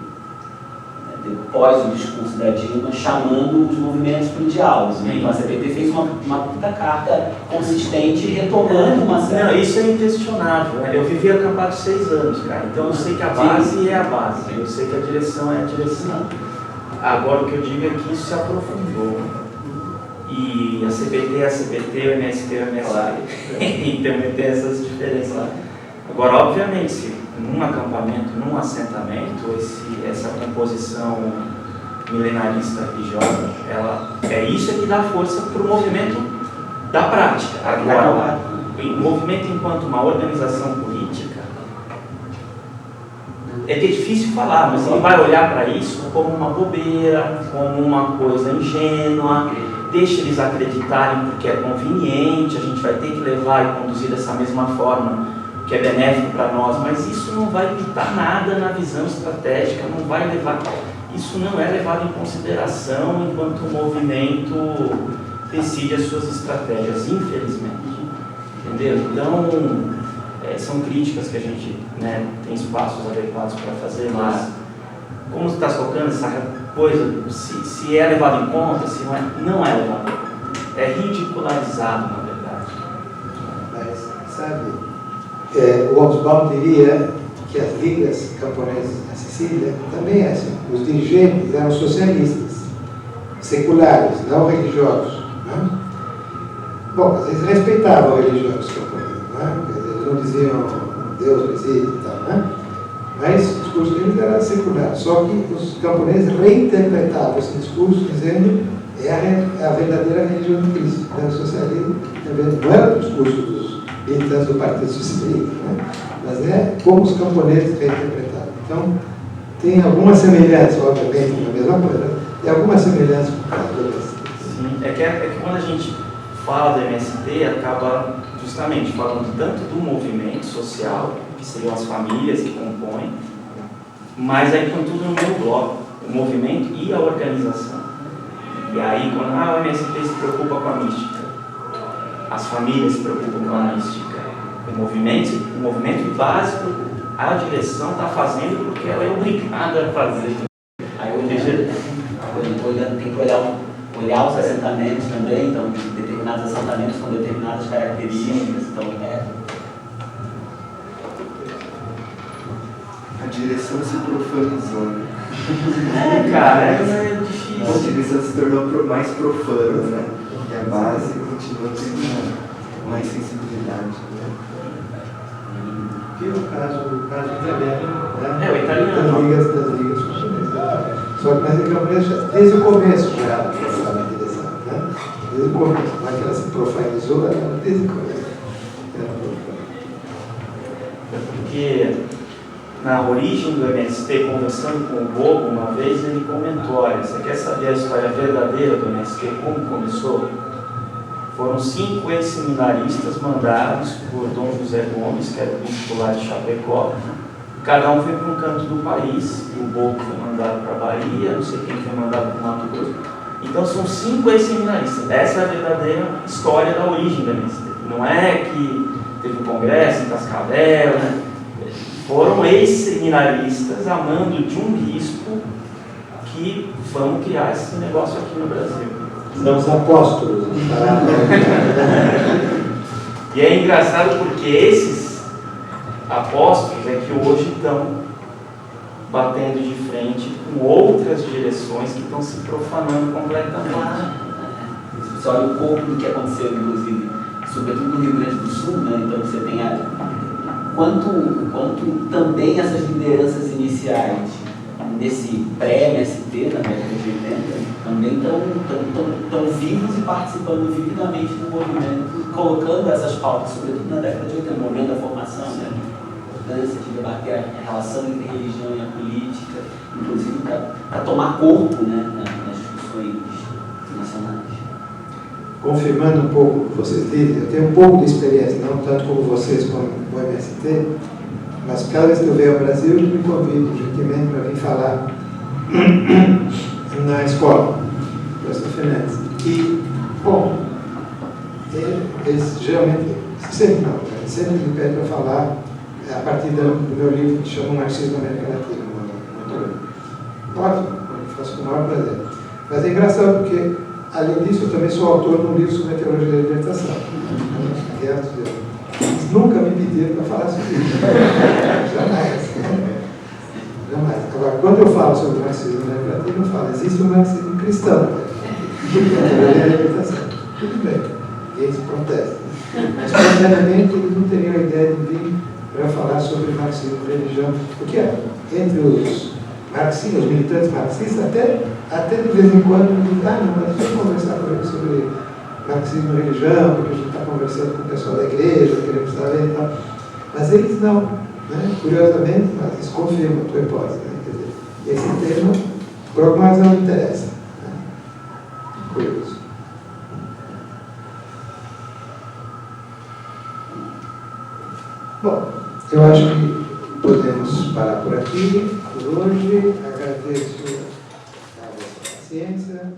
depois o discurso da Dilma, chamando os movimentos para o diálogo. Então a CPT fez uma puta carta consistente, retomando uma série. Não, isso é inquestionável, né? Eu vivi acampado 6 anos, cara, então eu sei que a base é a base, eu sei que a direção é a direção. Agora, o que eu digo é que isso se aprofundou. E a CBT é a CBT, o MST é o MST. Claro. Então, tem essas diferenças. Agora, obviamente, se num acampamento, num assentamento, essa composição milenarista religiosa, isso que dá força para o movimento da prática. Agora, o movimento enquanto uma organização política, é difícil falar, mas ele vai olhar para isso como uma bobeira, como uma coisa ingênua, deixa eles acreditarem porque é conveniente, a gente vai ter que levar e conduzir dessa mesma forma, que é benéfico para nós, mas isso não vai limitar nada na visão estratégica, isso não é levado em consideração enquanto o movimento decide as suas estratégias, infelizmente. Entendeu? Então, são críticas que a gente, né, tem espaços adequados para fazer, mas como está tocando essa coisa, se é levado em conta, se não é levado em conta. É ridicularizado, na verdade. Mas, sabe, o Hobsbawm diria que as ligas camponesas na Sicília também é assim. Os dirigentes eram socialistas, seculares, não religiosos. Né? Bom, às vezes respeitavam religiosos camponeses, né? Eles não diziam Deus preside e tal, né? Mas o discurso deles era secular. Só que os camponeses reinterpretavam esse discurso dizendo é a verdadeira religião de Cristo. Né? O socialismo não era o discurso dos militantes do Partido Socialista, né? Mas é como os camponeses reinterpretavam. Então, tem alguma semelhança, obviamente, na mesma coisa, tem alguma semelhança com o caso do MST. Sim, é que quando a gente fala do MST, acaba justamente falando tanto do movimento social, que seriam as famílias que compõem, mas aí põe tudo no mesmo bloco, o movimento e a organização. E aí, quando o MST se preocupa com a mística, as famílias se preocupam com a mística, o movimento básico, a direção está fazendo porque ela é obrigada a fazer. Aí tem que olhar os assentamentos também, então determinados assentamentos com determinadas características, então A direção se profanizou, né? Cara, é difícil. A direção se tornou mais profana, né? E a base continua tendo mais sensibilidade, né? Que é o caso italiano, né? O italiano. Das ligas camponesas. Só que nas ligas camponesas, desde o começo já profana a direção, né? Desde o começo. Não é que ela se profanizou, ela desde o começo era profana. Porque na origem do MST, conversando com o Bogo, uma vez ele comentou: olha, você quer saber a história verdadeira do MST, como começou? Foram 5 ex-seminaristas mandados por Dom José Gomes, que era o bispo lá de Chapecó. Cada um foi para um canto do país. O Bogo foi mandado para a Bahia, não sei quem foi mandado para o Mato Grosso. Então são 5 ex-seminaristas. Essa é a verdadeira história da origem do MST. Não é que teve um congresso em Cascavel, né? Foram ex-seminaristas a mando de um bispo que vão criar esse negócio aqui no Brasil. São os apóstolos. E é engraçado porque esses apóstolos é que hoje estão batendo de frente com outras direções que estão se profanando completamente. você olha o corpo do que aconteceu, inclusive, sobretudo no Rio Grande do Sul, né? Então você tem quanto também essas lideranças iniciais desse pré-MST, na década de 80, também estão vivos e participando vividamente do movimento, colocando essas pautas, sobretudo na década de 80, no momento da formação, né? A importância de debater a relação entre a religião e a política, inclusive para tomar corpo, né, nas discussões nacionais. Confirmando um pouco o que vocês dizem, eu tenho um pouco de experiência, não tanto como vocês com o MST, mas cada vez que eu venho ao Brasil, eu me convido gentilmente para vir falar na escola, professor Fernandes. E, bom, eles geralmente, sempre me pedem para falar a partir do meu livro que chama Marxismo na América Latina. Ótimo, eu faço com o maior prazer. Mas é engraçado porque, além disso, eu também sou autor de um livro sobre a teologia da libertação. Eles nunca me pediram para falar sobre isso. Jamais. Jamais. Agora, quando quando eu falo sobre o marxismo negativo, eu falo, existe um marxismo cristão. Tudo bem, ninguém se protesta. Mas, primeiramente, eles não teriam a ideia de vir para falar sobre marxismo e religião, porque entre os marxistas, os militantes marxistas, até de vez em quando, não dá, não, mas deixa eu conversar com eles sobre marxismo e religião, porque a gente está conversando com o pessoal da igreja, queremos saber e tal. Mas eles não, né? Curiosamente, mas eles confirmam a tua hipótese. Né? Quer dizer, esse tema, por alguma razão, não interessa. Né? Curioso. Bom, eu acho que podemos parar por aqui, por hoje. Agradeço a vossa paciência.